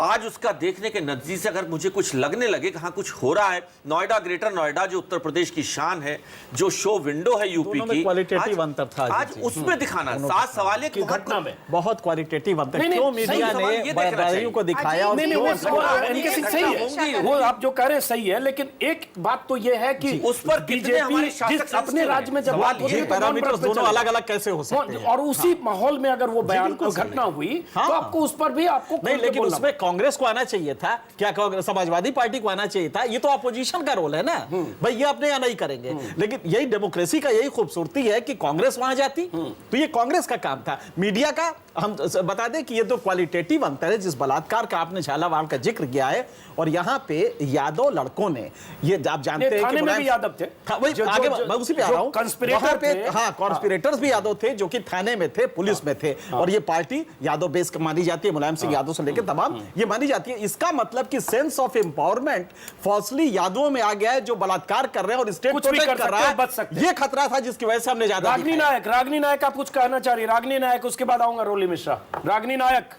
आज उसका देखने के नतीजे से अगर मुझे कुछ लगने लगे कि हाँ कुछ हो रहा है, नोएडा, ग्रेटर नोएडा जो उत्तर प्रदेश की शान है, जो शो विंडो है यूपी की, क्वालिटेटिव अंतर था आज उसमें दिखाना। 7 सवाल की घटना में बहुत क्वालिटेटिव अंतर, क्यों मीडिया ने बदायूं को दिखाया? और इनके सही है, वो आप जो कह रहे हैं सही है, लेकिन एक बात तो ये है कि उस पर बीजेपी अपने राज्य में जब बात होती है, पैरामीटर्स दोनों अलग अलग कैसे हो सकते हैं? और उसी माहौल में अगर वो बयान घटना हुई तो आपको उस पर भी आपको नहीं, लेकिन उसमें कांग्रेस को आना चाहिए था क्या? कांग्रेस, समाजवादी पार्टी को आना चाहिए था? ये तो अपोजिशन का रोल है ना भाई, ये अपने यहाँ नहीं करेंगे। लेकिन यही डेमोक्रेसी का यही खूबसूरती है कि कांग्रेस वहां जाती तो ये कांग्रेस का काम था। मीडिया का हम बता दें कि ये तो क्वालिटेटिव अंतर है। जिस बलात्कार का आपने झालावाड़ का जिक्र किया है, और यहाँ पे यादव लड़कों ने, ये आप जानते हैं कि में भी यादव थे, वही आगे मैं उसी पे आ रहा हूँ, कंस्पिरेटर थे। हाँ, कॉन्स्पिरेटर्स भी यादव थे जो कि थाने में थे, पुलिस में थे। और ये पार्टी यादव बेस मानी जाती है, मुलायम सिंह यादव से लेकर तमाम ये मानी जाती है। इसका मतलब कि सेंस ऑफ एम्पावरमेंट फॉल्सली यादवों में आ गया है, जो बलात्कार कर रहे हैं और स्टेट प्रोटेक्ट कर रहा है। ये खतरा था जिसकी वजह से हमने ज्यादा। रागिनी नायक आप कुछ कहना चाह रही? रागिनी नायक, उसके बाद आऊंगा रोली मिश्रा। रागिनी नायक।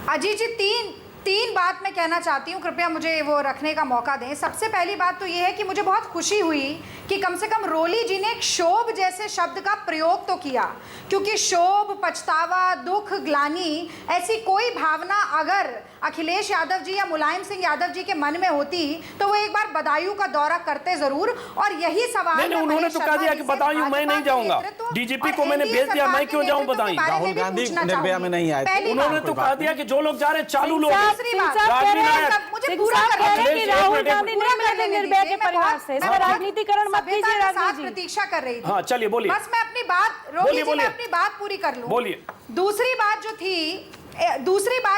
अजीत जी, तीन बात मैं कहना चाहती हूँ, कृपया मुझे वो रखने का मौका दें। सबसे पहली बात तो ये है कि मुझे बहुत खुशी हुई कि कम से कम रोली जी ने क्षोभ जैसे शब्द का प्रयोग तो किया, क्योंकि क्षोभ, पछतावा, दुख, ग्लानि ऐसी कोई भावना अगर अखिलेश यादव जी या मुलायम सिंह यादव जी के मन में होती तो वो एक बार बदायूं का दौरा करते जरूर। और यही सवाल नहीं, उन्होंने तो कह दिया कि बदायूं मैं नहीं जाऊंगा, डीजीपी को मैंने भेज दिया, मैं क्यों जाऊं बदायूं? राहुल गांधी निर्भया में नहीं आए, उन्होंने तो कह दिया कि जो लोग जा रहे हैं चालू लोग। मुझे पूरा राहुल गांधी निर्भया के परिवार से राजनीतिकरण मत कीजिए। राजनीति प्रतीक्षा कर रही थी। हाँ, चलिए बोलिए। बस मैं अपनी बात, रोली जी, मैं अपनी बात पूरी कर लूं। बोलिए। दूसरी बात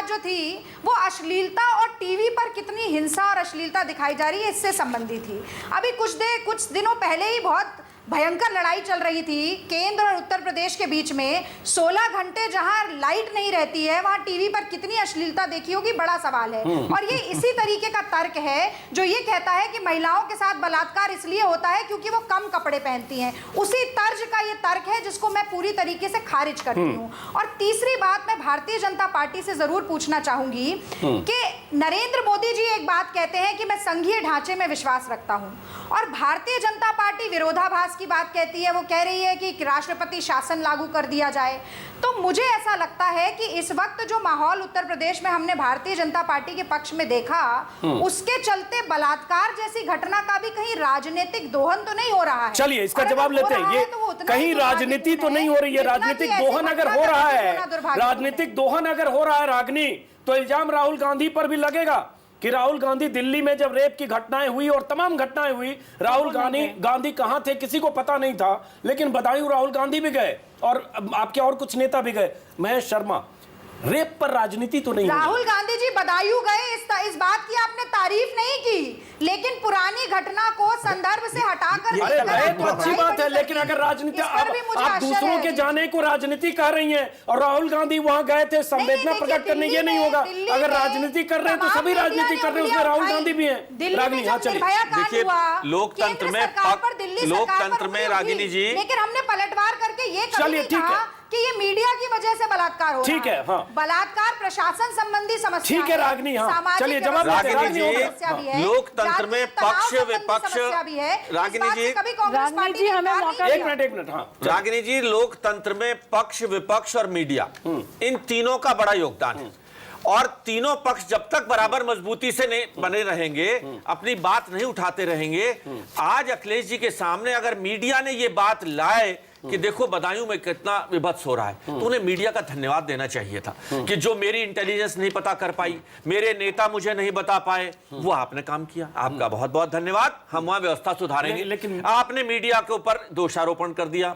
जो थी वो अश्लीलता और टीवी पर कितनी हिंसा और अश्लीलता दिखाई जा रही है, इससे संबंधित थी। अभी कुछ दिनों पहले ही बहुत भयंकर लड़ाई चल रही थी केंद्र और उत्तर प्रदेश के बीच में। 16 घंटे जहां लाइट नहीं रहती है, वहां टीवी पर कितनी अश्लीलता देखी होगी, बड़ा सवाल है। और ये इसी तरीके का तर्क है जो ये कहता है कि महिलाओं के साथ बलात्कार इसलिए होता है क्योंकि वो कम कपड़े पहनती हैं। उसी तर्ज का ये तर्क है जिसको मैं पूरी तरीके से खारिज करती हूँ। और तीसरी बात मैं भारतीय जनता पार्टी से जरूर पूछना चाहूंगी कि नरेंद्र मोदी जी एक बात कहते हैं कि मैं संघीय ढांचे में विश्वास रखता हूँ, और भारतीय जनता पार्टी विरोधाभास की बात कहती है। वो कह रही है कि राष्ट्रपति शासन लागू कर दिया जाए। तो मुझे ऐसा लगता है कि इस वक्त जो माहौल उत्तर प्रदेश में हमने भारतीय जनता पार्टी के पक्ष में देखा, उसके चलते बलात्कार जैसी घटना का भी कहीं राजनीतिक दोहन तो नहीं हो रहा है? चलिए इसका जवाब लेते हैं। ये कहीं राजनीति तो नहीं हो रही है। राजनीतिक दोहन अगर हो रहा है, राजनीतिक दोहन अगर हो रहा है रागनी, तो इल्जाम राहुल गांधी पर भी लगेगा कि राहुल गांधी दिल्ली में जब रेप की घटनाएं हुई और तमाम घटनाएं हुई, राहुल गांधी कहां थे किसी को पता नहीं था, लेकिन बदायूं राहुल गांधी भी गए और आपके और कुछ नेता भी गए। महेश शर्मा, रेप पर राजनीति तो नहीं? राहुल गांधी जी बदायूं गए, इस बात की आपने तारीफ नहीं की लेकिन पुरानी घटना को संदर्भ से हटाकर अरे गए तो अच्छी बात है, लेकिन अगर राजनीति आप दूसरों के जाने को राजनीति कर रही हैं और राहुल गांधी वहां गए थे संवेदना प्रकट करने, ये नहीं होगा। अगर राजनीति कर रहे हैं तो सभी राजनीति कर रहे हैं, उसमें राहुल गांधी भी हैं। रागिनी, हाँ चलिए। देखिए, लोकतंत्र में रागिनी जी, लेकिन हमने पलटवार करके ये कभी नहीं कहा कि ये मीडिया की वजह से बलात्कार हो रहा है। ठीक है, हाँ। बलात्कार प्रशासन संबंधी समस्या ठीक है रागिनी, हाँ चलिए जवाब रागिनी जी, लोकतंत्र में पक्ष विपक्ष, रागिनी जी, रागिनी जी हमें मौका, एक मिनट, हाँ रागिनी जी, लोकतंत्र में पक्ष विपक्ष और मीडिया, इन तीनों का बड़ा योगदान है। और तीनों पक्ष जब तक बराबर मजबूती से नहीं बने रहेंगे, अपनी बात नहीं उठाते रहेंगे। आज अखिलेश जी के सामने अगर मीडिया ने ये बात लाए कि देखो बदायूं में कितना विभत्स हो रहा है, तो उन्हें मीडिया का धन्यवाद देना चाहिए था कि जो मेरी इंटेलिजेंस नहीं पता कर पाई, मेरे नेता मुझे नहीं बता पाए, वो आपने काम किया। आपका बहुत बहुत धन्यवाद। हम वहां व्यवस्था सुधारेंगे, लेकिन आपने मीडिया के ऊपर दोषारोपण कर दिया।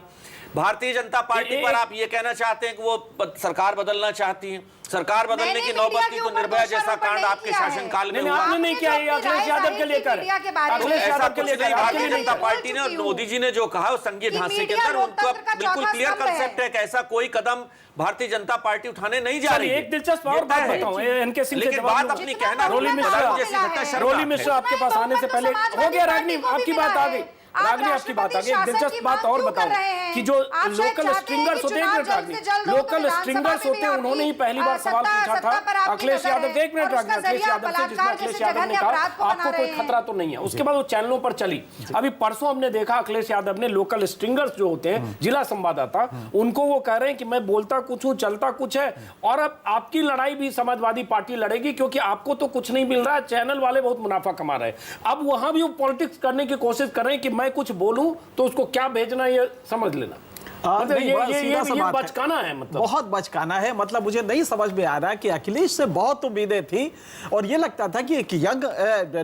भारतीय जनता पार्टी पर आप ये कहना चाहते हैं कि वो सरकार बदलना चाहती है। सरकार बदलने की नौबत की तो निर्भया जैसा कांड आपके शासनकाल में हुआ। आपने नहीं किया, अखिलेश यादव के लेकर, ऐसा कुछ नहीं। भारतीय जनता पार्टी ने और मोदी जी ने जो कहा उस संघीय ढांचे के अंदर उनका बिल्कुल क्लियर कंसेप्ट है कि ऐसा कोई कदम भारतीय जनता पार्टी उठाने नहीं जा रही है। एक दिलचस्प और बात बताऊं, इनके सिंह से लेकिन बात अपनी कहना, रोली मिश्रा आपके पास आने से पहले हो गया। रागिनी आपकी बात आ गई, रागिनी आपकी बात आ गई। एक दिलचस्प बात और बताऊं कि जो लोकल स्ट्रिंगर्स होते हैं, लोकल स्ट्रिंगर्स होते हैं, उन्होंने ही पहली बार सवाल पूछा था अखिलेश यादव, एक मिनट रागिनी, अखिलेश यादव से, जिसमें अखिलेश यादव ने कहा आपको कोई खतरा तो नहीं है। उसके बाद वो चैनलों पर चली। अभी परसों हमने देखा अखिलेश यादव ने लोकल स्ट्रिंगर्स जो होते हैं, जिला संवाददाता, उनको वो कह रहे हैं कि मैं बोलता कुछ हूं, चलता कुछ है, और अब आपकी लड़ाई भी समाजवादी पार्टी लड़ेगी क्योंकि आपको तो कुछ नहीं मिल रहा है, चैनल वाले बहुत मुनाफा कमा रहे हैं। अब वहां भी वो पॉलिटिक्स करने की कोशिश कर रहे हैं कि मैं कुछ बोलूं तो उसको क्या भेजना ये समझ लेना। मतलब ये बचकाना है, मतलब बहुत बचकाना है। मतलब मुझे नहीं समझ में आ रहा कि अखिलेश से बहुत उम्मीदें थी और ये लगता था कि एक यंग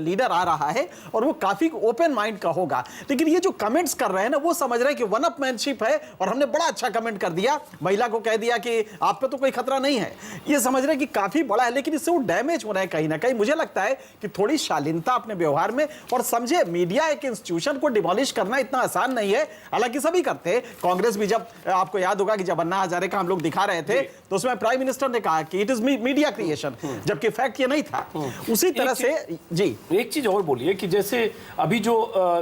लीडर आ रहा है और वो काफी ओपन माइंड का होगा, लेकिन ये जो कमेंट्स कर रहे हैं ना, वो समझ रहे हैं कि वन अपमैनशिप है और हमने बड़ा अच्छा कमेंट कर दिया, महिला को कह दिया कि आप पे तो कोई खतरा नहीं है। ये समझ रहे हैं कि काफी बड़ा है, लेकिन इससे वो डैमेज हो रहा है कहीं ना कहीं। मुझे लगता है कि थोड़ी शालीनता अपने व्यवहार में, और समझे मीडिया एक इंस्टीट्यूशन को डिमोलिश करना इतना आसान नहीं है। हालांकि सभी करते हैं, कांग्रेस भी, जब आपको याद होगा कि जब अन्ना हजारे का हम लोग दिखा रहे थे तो उसमें प्राइम मिनिस्टर ने कहा कि इट इज मीडिया क्रिएशन, जबकि फैक्ट ये नहीं था। उसी तरह से जी एक चीज और बोलिए कि जैसे अभी जो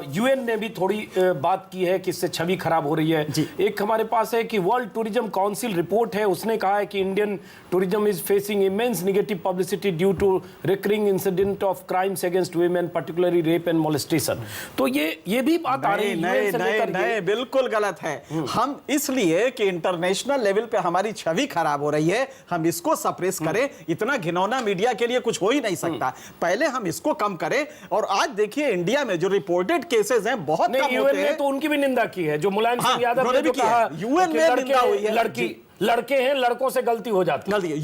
यूएन ने भी थोड़ी बात की है कि इससे छवि खराब हो रही है। एक हमारे पास है कि वर्ल्ड टूरिज्म काउंसिल रिपोर्ट है, उसने कहा है कि Indian tourism is facing immense negative publicity due to recurring incident of crimes against women, particularly rape and molestation. तो ये भी बात आ रही है। नहीं, बिल्कुल गलत है। हम इसलिए कि इंटरनेशनल लेवल पे हमारी छवि खराब हो रही है, हम इसको सप्रेस करें। इतना घिनौना मीडिया के लिए कुछ हो ही नहीं सकता। पहले हम इसको कम करें। और आज देखिए इंडिया में जो रिपोर्टेड केसेस हैं बहुत कम होते हैं। तो उनकी भी निंदा की है, जो मुलायम सिंह यादव ने जो कहा यूएन में निंदा हुई है। लड़के हैं, लड़कों से गलती हो जाती है।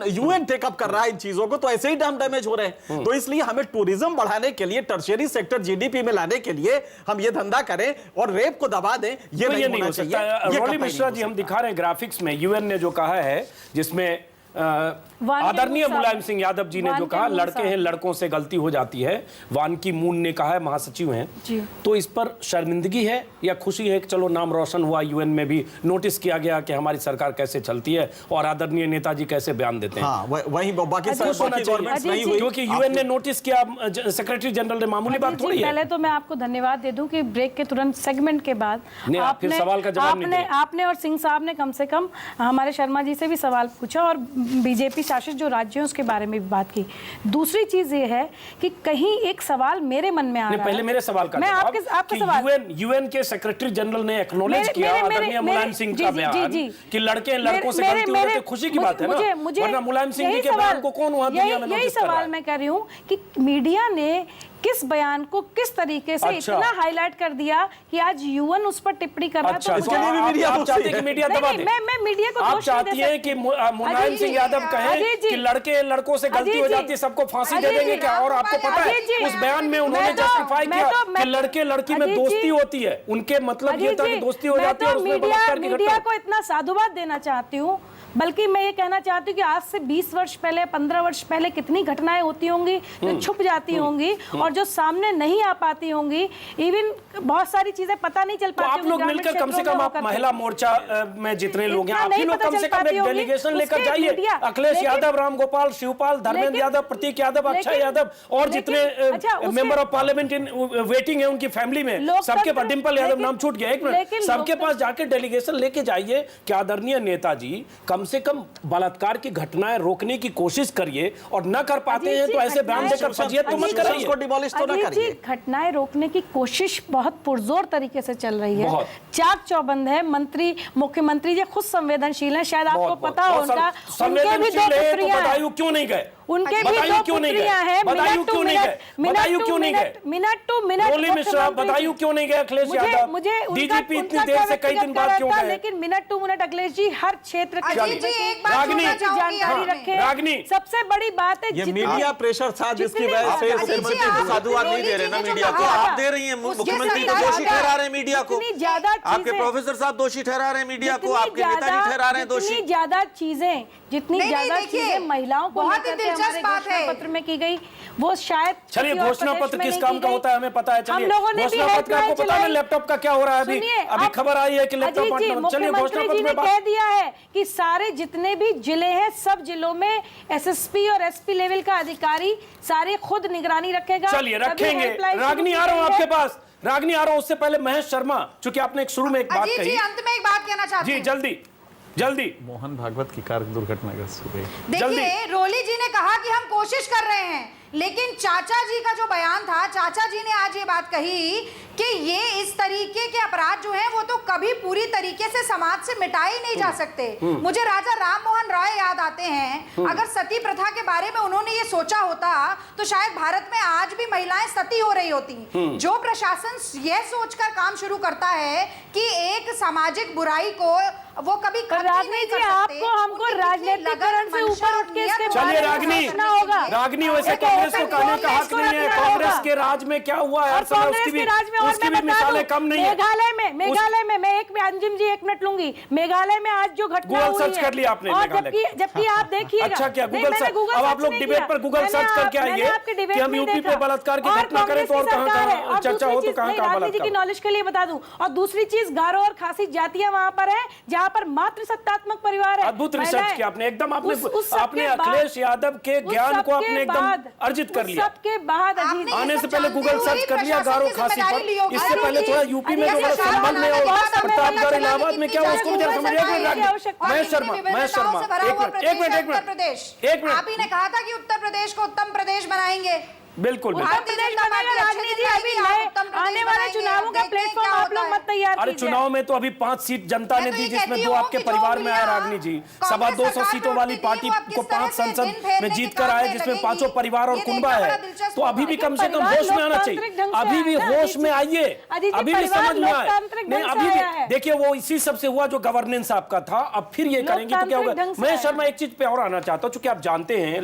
यूएन टेकअप कर रहा है इन चीजों को, तो ऐसे ही डैमेज हो रहे हैं। तो इसलिए हमें टूरिज्म बढ़ाने के लिए, टर्शियरी सेक्टर जीडीपी में लाने के लिए हम ये धंधा करें और रेप को दबा दें, ये नहीं होना चाहिए। रोली मिश्रा जी, हम दिखा रहे हैं ग्राफिक्स में, यूएन ने जो कहा है, जिसमें आदरणीय मुलायम सिंह यादव जी ने जो कहा लड़के हैं, लड़कों से गलती हो जाती है, वानकी मून ने कहा है, महासचिव हैं, तो इस पर शर्मिंदगी है या खुशी है कि चलो नाम रोशन हुआ, यूएन में भी नोटिस किया गया कि हमारी सरकार कैसे चलती है और आदरणीय नेताजी कैसे बयान देते हैं। वही बाकी गवर्नमेंट्स नहीं हुई, क्योंकि यूएन ने नोटिस किया, सेक्रेटरी जनरल ने, मामूली बात थोड़ी है। पहले तो मैं आपको धन्यवाद दे दूं कि ब्रेक के तुरंत सेगमेंट के बाद आपने और सिंह साहब ने कम से कम हमारे शर्मा जी से भी सवाल पूछा और बीजेपी शासित जो राज्य हैं उसके बारे में भी बात की। दूसरी चीज ये है कि कहीं एक सवाल मेरे मन में आ रहा है। पहले मेरे सवाल का जवाब, आपका सवाल, यूएन के सेक्रेटरी जनरल ने एक्नॉलेज किया आदरणीय मुलायम सिंह का बयान कि लड़के लड़कों से गलती हो जाती है, खुशी की बात है ना, वरना मुलायम सिंह जी के बयान को कौन वहां दुनिया में नोटिस कर रहा है? यही सवाल मैं कह रही हूं कि मीडिया ने किस बयान को किस तरीके से इतना हाईलाइट कर दिया कि आज यूएन उस पर टिप्पणी कर रहा है। तो आप चाहते हैं कि मीडिया दबा दे? मैं मीडिया को आप चाहती हैं कि मुलायम सिंह यादव कहे कि लड़के लड़कों से गलती हो जाती है, सबको फांसी दे देंगे क्या? और आपको पता है उस बयान में उन्होंने जस्टिफाई किया कि लड़के लड़की में दोस्ती होती है, उनके मतलब ये था कि दोस्ती हो जाती है और उसमें बलात्कार की घटना। मीडिया को इतना साधुवाद देना चाहती हूँ, बल्कि मैं ये कहना चाहती हूँ कि आज से 20 वर्ष पहले, 15 वर्ष पहले कितनी घटनाएं होती होंगी जो छुप जाती होंगी और जो सामने नहीं आ पाती होंगी। इवन बहुत सारी चीजें पता नहीं चल तो पाती आप लोग मिलकर कम से कम, आप महिला मोर्चा में जितने लोग हैं, आप ही लोग कम से कम एक डेलीगेशन लेकर जाइए। अखिलेश यादव, राम गोपाल, शिवपाल, धर्मेंद्र यादव, प्रतीक यादव, अक्षय यादव और जितने member of parliament in waiting है उनकी फैमिली में, सबके पास, डिंपल यादव नाम छूट गया, एक मिनट, सबके पास जाके डेलीगेशन लेके जाइए कि आदरणीय नेताजी कम से कम बलात्कार की घटनाएं रोकने की कोशिश करिए, और न कर पाते हैं तो ऐसे बयान देकर फजीयत तो मत कराइए। उसको डिमोलिश तो ना करिए। घटनाएं रोकने की कोशिश बहुत पुरजोर तरीके से चल रही है, चाक चौबंद है। मंत्री, मुख्यमंत्री जी खुद संवेदनशील हैं, शायद आपको पता हो उनका, उनके भी दो पुत्रियां हैं। क्यों नहीं गए? उनके भी दो पुत्रियां हैं। बदायूं क्यों नहीं गए? बदायूं क्यों नहीं गए? मिनट टू मिनट रोली मिश्रा, बदायूं क्यों नहीं गए अखिलेश यादव? मुझे डीजीपी इतनी देर से कई दिन बाद क्यों गए? लेकिन minute to minute Akhilesh ji हर क्षेत्र की जानकारी रखे। रागनी, सबसे बड़ी बात है ये मीडिया प्रेशर था जिसकी वजह से साधुवाद नहीं दे रहे ना मीडिया को, आप दे रही हैं। मुख्यमंत्री को दोषी ठहरा रहे हैं मीडिया को, आपके प्रोफेसर साहब दोषी ठहरा रहे हैं मीडिया को, आपके नेताजी ठहरा रहे हैं दोषी। जितनी ज्यादा चीजें महिलाओं को हमारे घोषणा पत्र में की गई, वो शायद, चलिए घोषणा पत्र किस काम का होता है हमें पता है। चलिए घोषणा पत्र आपको पता है लैपटॉप का क्या हो रहा है? अभी खबर आई है कि लैपटॉप, चलिए घोषणा पत्र में कह दिया है कि सारे जितने भी जिले हैं, सब जिलों में एसएसपी और एसपी लेवल का अधिकारी सारे खुद निगरानी रखेगा। चलिए रखेंगे। रागनी आ रहा हूं आपके पास, रागनी आ रहा हूं। उससे पहले महेश शर्मा, चूंकि आपने एक शुरू में एक बात कही, अंत में एक बात कहना चाहती हूं। जी जल्दी जल्दी। मोहन भागवत की कार दुर्घटनाग्रस्त हो गई। देखिए, रोली जी ने कहा कि हम कोशिश कर रहे हैं, लेकिन चाचा जी का जो बयान था, चाचा जी ने आज ये बात कही कि ये इस तरीके के अपराध जो हैं वो तो कभी पूरी तरीके से समाज से मिटाए नहीं जा सकते। मुझे राजा राम मोहन रॉय याद आते हैं। अगर सती प्रथा के बारे में उन्होंने ये सोचा होता तो शायद भारत में आज भी महिलाएं सती हो रही होती। जो प्रशासन यह सोचकर काम शुरू करता है कि एक सामाजिक बुराई को वो कभी रागनी जी, आपको हमको राजनीतिकरण से ऊपर उठ के इसके चलिए रागनी, वैसे कांग्रेस को कहने का हक नहीं है। कांग्रेस के राज में क्या हुआ है, उसकी भी मिसालें कम नहीं है। मेघालय में मैं एक अंजुम जी 1 मिनट लूंगी। मेघालय में आज जो घटना हुई है, सर्च कर लिया आपने? जबकि आप देखिएगा, अच्छा क्या गूगल सर्च? अब आप लोग डिबेट पर गूगल सर्च करके आइए कि हम यूपी पे बलात्कार की घटना करें तो और कहां चर्चा हो, तो कहां राजनीति जी की नॉलेज के लिए बता दूं। और दूसरी चीज, गारो और खासी जातियां वहां पर है जहां पर मात्र सत्तात्मक परिवार है। अद्भुत रिसर्च किया आपने एकदम। आपने अखिलेश यादव के ज्ञान को आपने एकदम अर्जित कर लिया। सबके बाद आने से पहले गूगल सर्च कर लिया गारो खासी पर। इससे पहले थोड़ा यूपी में जो संबल में और प्रतापगढ़ इलाहाबाद में क्या उसको भी समझिए। महेश शर्मा, एक मिनट। आप ही ने कहा था कि उत्तर प्रदेश को उत्तम प्रदेश बनाएंगे। बिल्कुल आने वाले चुनावों का प्लेटफॉर्म आप लोग मत तैयार कीजिए। अरे चुनाव में तो अभी 5 सीट जनता ने दी, जिसमें 2 आपके परिवार में आए रागनी जी। 225 सीटों वाली पार्टी को 5 संसद में जीत कर आए, जिसमें 5 परिवार और कुनबा है। तो अभी भी कम से कम होश में आना चाहिए। अभी भी होश में आइए, अभी भी समझ में आए। नहीं अभी भी देखिए, वो इसी सबसे हुआ जो गवर्नेंस आपका था। अब फिर ये करेंगे तो क्या होगा? मैं शर्मा एक चीज पे और आना चाहता हूँ, चूंकि आप जानते हैं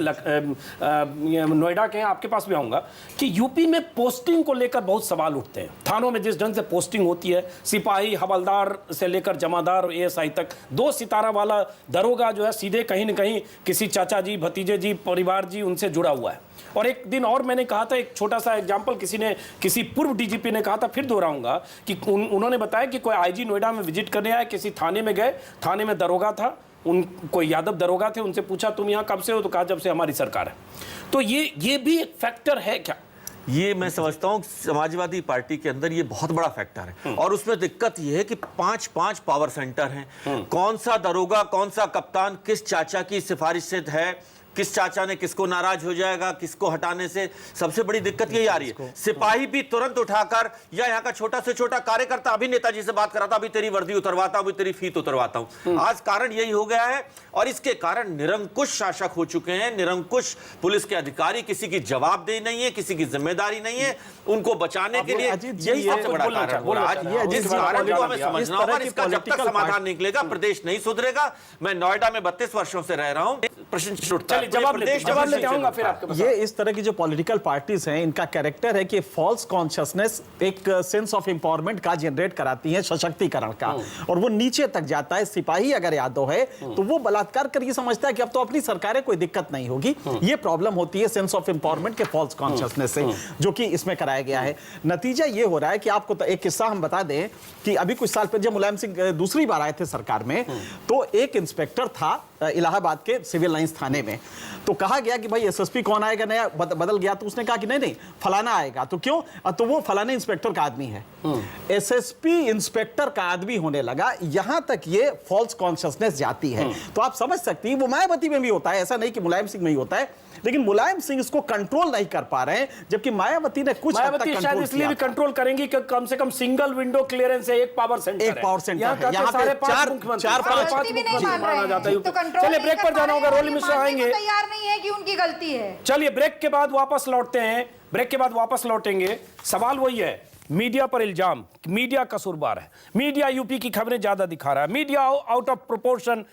नोएडा के, आपके पास भी कि यूपी में पोस्टिंग को लेकर बहुत सवाल उठते हैं। थानों में जिस ढंग से पोस्टिंग होती है, सिपाही, हवलदार से लेकर जमादार, एएसआई तक, 2 सितारा वाला दरोगा जो है सीधे कहीं न कहीं किसी चाचा जी, भतीजे जी, परिवार जी उनसे जुड़ा हुआ है। और एक दिन और मैंने कहा था, एक छोटा सा एग्जाम्पल, किसी पूर्व डीजीपी ने कहा था, फिर दोहराऊंगा कि उन्होंने बताया कि कोई आईजी नोएडा में विजिट करने आया, किसी थाने में गए, थाने में दरोगा था, कोई यादव दरोगा थे, उनसे पूछा तुम यहाँ कब से हो? तो कहा जब से हमारी सरकार है। तो ये भी एक फैक्टर है क्या? ये मैं समझता हूँ समाजवादी पार्टी के अंदर ये बहुत बड़ा फैक्टर है। और उसमें दिक्कत ये है कि 5 पावर सेंटर हैं। कौन सा दरोगा, कौन सा कप्तान किस चाचा की सिफारिश से है, किस चाचा ने किसको नाराज हो जाएगा, किसको हटाने से, सबसे बड़ी दिक्कत यही आ रही है। सिपाही भी तुरंत उठाकर, या यहाँ का छोटा से छोटा कार्यकर्ता, अभी नेताजी से बात कराता, अभी तेरी वर्दी उतरवाता हूं, अभी तेरी फीत उतरवाता हूं। आज कारण यही हो गया है, और इसके कारण निरंकुश शासक हो चुके हैं। निरंकुश पुलिस के अधिकारी, किसी की जवाबदेही नहीं है, किसी की जिम्मेदारी नहीं है, उनको बचाने के लिए यही सबसे बड़ा कारण हो रहा है। जिस कारण को हमें समझना होगा, इसका जब तक समाधान निकलेगा, प्रदेश नहीं सुधरेगा। मैं नोएडा में 32 वर्षों से रह रहा हूं, प्रश्न उठता है। चलिए जवाब लेते आऊंगा फिर आपके पास। ये इस तरह की जो पॉलिटिकल पार्टीज हैं, इनका कैरेक्टर है कि फॉल्स कॉन्शियसनेस एक सेंस ऑफ एम्पावरमेंट का जनरेट कराती है, सशक्तिकरण का, और वो नीचे तक जाता है। सिपाही अगर यादव है तो वो बलात्कार करके समझता है कि अब तो अपनी सरकार है, कोई दिक्कत नहीं होगी। ये प्रॉब्लम होती है सेंस ऑफ एम्पावरमेंट के फॉल्स कॉन्शियसनेस से, जो कि इसमें कराया गया है। नतीजा ये हो रहा है कि आपको एक किस्सा हम बता दें कि अभी कुछ साल पहले जब मुलायम सिंह दूसरी बार आए थे सरकार में, तो एक इंस्पेक्टर था इलाहाबाद के सिविल लाइंस थाने में, तो कहा गया कि भाई एसएसपी कौन आएगा नया, बदल गया, तो उसने कहा कि नहीं फलाना आएगा। तो क्यों? तो वो फलाने इंस्पेक्टर का आदमी है। एसएसपी इंस्पेक्टर का आदमी होने लगा। यहां तक ये फॉल्स कॉन्शियसनेस जाती है। तो आप समझ सकती हैं वो मायावती में भी होता है, ऐसा नहीं कि मुलायम सिंह में ही होता है, लेकिन मुलायम सिंह इसको कंट्रोल नहीं कर पा रहे हैं, जबकि मायावती ने कुछ हद तक शायद इसलिए भी कंट्रोल करेंगी कि कम से कम सिंगल विंडो क्लियरेंस है, एक पावर सेंटर है। यहाँ पे माना जाता है। चलिए ब्रेक पर जाना होगा, रोली मिश्रा आएंगे। तैयार नहीं है कि उनकी गलती है। चलिए ब्रेक के बाद वापस लौटते हैं, ब्रेक के बाद वापस लौटेंगे। सवाल वही है, मीडिया पर इल्जाम, मीडिया कसूरवार है, मीडिया यूपी की खबरें ज्यादा दिखा रहा है, media out of proportion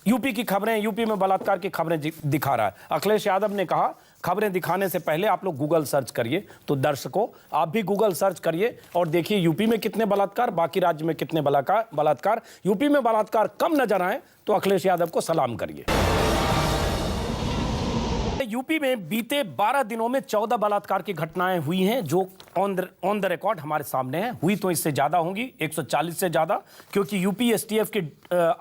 UP की खबरें, यूपी में बलात्कार की खबरें दिखा रहा है। अखिलेश यादव ने कहा खबरें दिखाने से पहले आप लोग गूगल सर्च करिए। तो दर्शकों, आप भी गूगल सर्च करिए और देखिए यूपी में कितने बलात्कार, बाकी राज्य में कितने बलात्कार। यूपी में बलात्कार कम नजर आए तो अखिलेश यादव को सलाम करिए। यूपी में बीते 12 दिनों में 14 बलात्कार की घटनाएं हुई हैं, जो ऑन द रिकॉर्ड हमारे सामने है। हुई तो इससे ज्यादा होंगी, 140 से ज्यादा, क्योंकि यूपी एसटीएफ के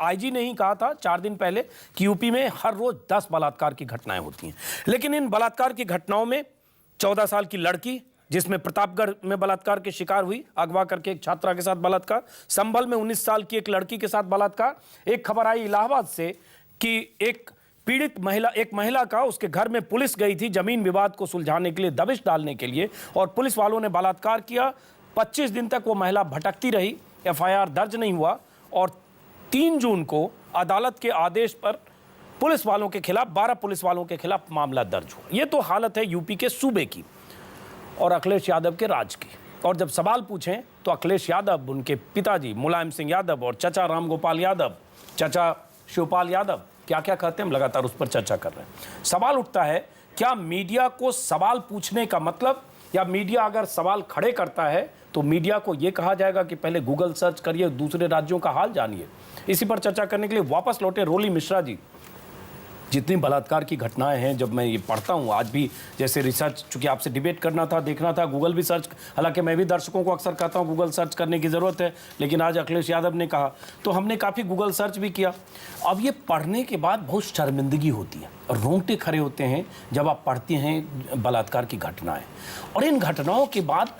आईजी ने ही कहा था 4 दिन पहले कि यूपी में हर रोज 10 बलात्कार की घटनाएं होती हैं। लेकिन इन बलात्कार की घटनाओं में 14 साल की लड़की, जिसमें प्रतापगढ़ में बलात्कार की शिकार हुई, अगवा करके एक छात्रा के साथ बलात्कार, संभल में 19 साल की एक लड़की के साथ बलात्कार। एक खबर आई इलाहाबाद से कि एक पीड़ित महिला का उसके घर में पुलिस गई थी जमीन विवाद को सुलझाने के लिए, दबिश डालने के लिए, और पुलिस वालों ने बलात्कार किया। 25 दिन तक वो महिला भटकती रही, एफआईआर दर्ज नहीं हुआ, और 3 जून को अदालत के आदेश पर पुलिस वालों के खिलाफ 12 पुलिस वालों के खिलाफ मामला दर्ज हुआ। ये तो हालत है यूपी के सूबे की और अखिलेश यादव के राज की। और जब सवाल पूछें तो अखिलेश यादव, उनके पिताजी मुलायम सिंह यादव और चचा रामगोपाल यादव, चचा शिवपाल यादव क्या क्या कहते हैं, हम लगातार उस पर चर्चा कर रहे हैं। सवाल उठता है, क्या मीडिया को सवाल पूछने का मतलब, या मीडिया अगर सवाल खड़े करता है तो मीडिया को यह कहा जाएगा कि पहले गूगल सर्च करिए, दूसरे राज्यों का हाल जानिए? इसी पर चर्चा करने के लिए वापस लौटे रोली मिश्रा जी। जितनी बलात्कार की घटनाएं हैं, जब मैं ये पढ़ता हूँ, आज भी जैसे रिसर्च, चूंकि आपसे डिबेट करना था, देखना था, गूगल भी सर्च, हालांकि मैं भी दर्शकों को अक्सर कहता हूँ गूगल सर्च करने की ज़रूरत है, लेकिन आज अखिलेश यादव ने कहा तो हमने काफ़ी गूगल सर्च भी किया। अब ये पढ़ने के बाद बहुत शर्मिंदगी होती है और रोंगटे खड़े होते हैं जब आप पढ़ते हैं बलात्कार की घटनाएँ। और इन घटनाओं के बाद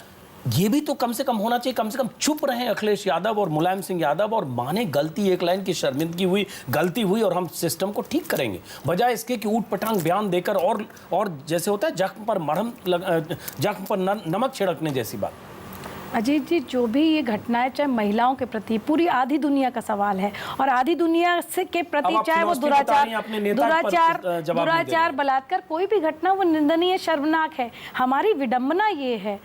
ये भी तो कम से कम होना चाहिए, कम से कम चुप रहे अखिलेश यादव और मुलायम सिंह यादव और माने गलती, एक लाइन की शर्मिंदगी हुई, गलती हुई और हम सिस्टम को ठीक करेंगे, बजाय इसके कि ऊट पटांग बयान देकर और जैसे होता है जख्म पर नमक छिड़कने जैसी बात। अजीत जी, जो भी ये घटनाएं, चाहे महिलाओं के प्रति, पूरी आधी दुनिया का सवाल है, और आधी दुनिया से के प्रति, चाहे वो दुराचार, बलात्कार, कोई भी घटना वो निंदनीय, शर्मनाक है। हमारी विडंबना ये है,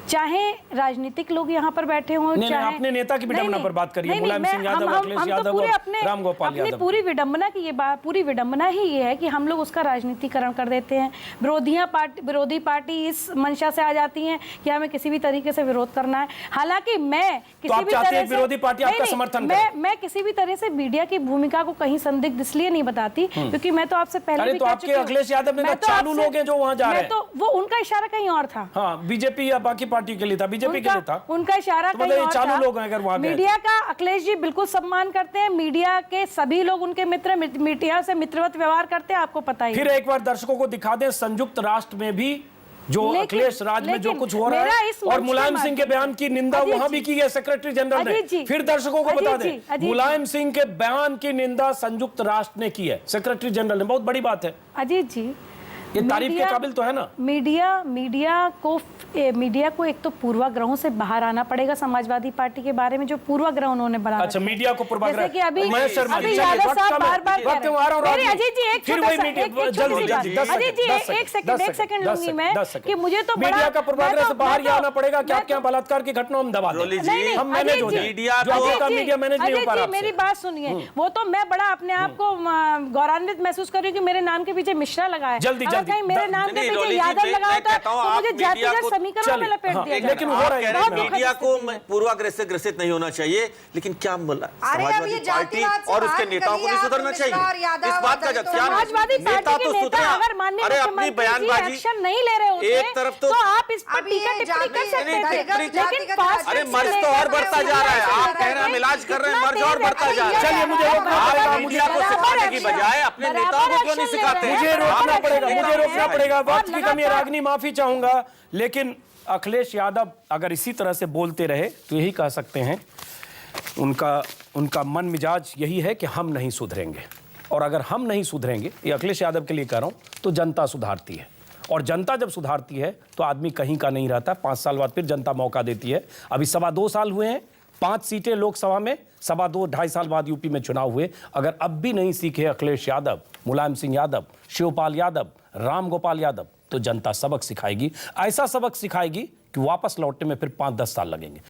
चाहे राजनीतिक लोग यहाँ पर बैठे हों, चाहे अपने नेता की विडंबना पर बात करिए, मुलायम सिंह यादव, अखिलेश यादव और रामगोपाल यादव। पूरी विडंबना की ये बात, पूरी विडंबना ही ये है कि हम लोग उसका राजनीतिकरण कर देते हैं। विरोधी पार्टी इस मंशा से आ जाती हैं कि हमें किसी भी तरीके से विरोध करना है। हालांकि मैं किसी भी तरह से विरोधी पार्टी आपका समर्थन करे। मैं किसी भी तरह से मीडिया की भूमिका को कहीं संदिग्ध इसलिए नहीं बताती क्योंकि मैं तो आपसे पहले भी कह चुकी हूं, अखिलेश यादव ने चालू लोग हैं जो वहां जा रहे हैं, तो वो उनका इशारा कहीं और था। हाँ, बीजेपी या बाकी पार्टी के लिए था, बीजेपी के लिए था, उनका इशारा तो कहीं और चालू था। लोग हैं अगर वहां मीडिया का अखिलेश जी बिल्कुल सम्मान करते हैं, मीडिया के सभी लोग उनके मित्र, मीडिया से मित्रवत व्यवहार करते हैं, आपको पता ही। फिर एक बार दर्शकों को दिखा दें, संयुक्त राष्ट्र में भी जो अखिलेश राज में जो कुछ हो रहा है और मुलायम सिंह के बयान की निंदा वहां भी की है सेक्रेटरी जनरल ने। फिर दर्शकों को बता दें, मुलायम सिंह के बयान की निंदा संयुक्त राष्ट्र ने की है, सेक्रेटरी जनरल ने। बहुत बड़ी बात है अजीत जी। ये तारीफ के काबिल तो है ना। मीडिया को एक तो पूर्वाग्रहों से बाहर आना पड़ेगा समाजवादी पार्टी के बारे में, जो पूर्वाग्रह उन्होंने बना अच्छा, मीडिया को पूर्वाग्रह, जैसे कि अभी यादव साहब बार-बार कह रहे हैं। अजीत जी एक सेकंड लूंगी मैं कि मुझे तो मीडिया का पूर्वाग्रह से बाहर ही आना पड़ेगा कि आपके यहाँ बलात्कार की घटना हम दबा दें, हम मैनेज हो जाए। मीडिया मैनेज नहीं हो पा रहा। मेरी बात सुनिए, वो तो मैं बड़ा अपने आप को गौरवान्वित महसूस कर रही हूँ कि मेरे नाम के पीछे मिश्रा लगा है। जल्दी कहीं मेरे नाम के पीछे यादव लगा होता तो मुझे जातिगत समीकरण में लपेट दिया जाता। लेकिन हो रहा है, मीडिया को पूर्वाग्रह से ग्रसित नहीं होना चाहिए, लेकिन क्या समाजवादी पार्टी और उसके नेताओं को भी सुधरना चाहिए। इस बात का जब समाजवादी नेता तो सुधरे, अगर माननीय अरे अपनी बयानबाजी एक्शन नहीं ले रहे होते एक तरफ तो आप इस पर टीका टिप्पणी कर सकते थे, लेकिन अरे मर्ज तो और बढ़ता जा रहा है। आप कह रहे हैं इलाज कर रहे हैं, मर्ज और बढ़ता जा रहा है। चलिए मुझे रोकना पड़ेगा, मीडिया को सिखाने की बजाय अपने नेताओं को क्यों नहीं सिखाते? मुझे रोकना पड़ेगा। वक्त की कमी, रागनी माफी चाहूंगा, लेकिन अखिलेश यादव अगर इसी तरह से बोलते रहे तो यही कह सकते हैं, उनका मन मिजाज यही है कि हम नहीं सुधरेंगे। और अगर हम नहीं सुधरेंगे, ये अखिलेश यादव के लिए कह रहा हूं, तो जनता सुधारती है। और जनता जब सुधारती है तो आदमी कहीं का नहीं रहता। 5 साल बाद फिर जनता मौका देती है। अभी 2.25 साल हुए हैं, 5 सीटें लोकसभा में, 2.5 साल बाद यूपी में चुनाव हुए। अगर अब भी नहीं सीखे अखिलेश यादव, मुलायम सिंह यादव, शिवपाल यादव, राम गोपाल यादव, तो जनता सबक सिखाएगी। ऐसा सबक सिखाएगी कि वापस लौटने में फिर 5-10 साल लगेंगे।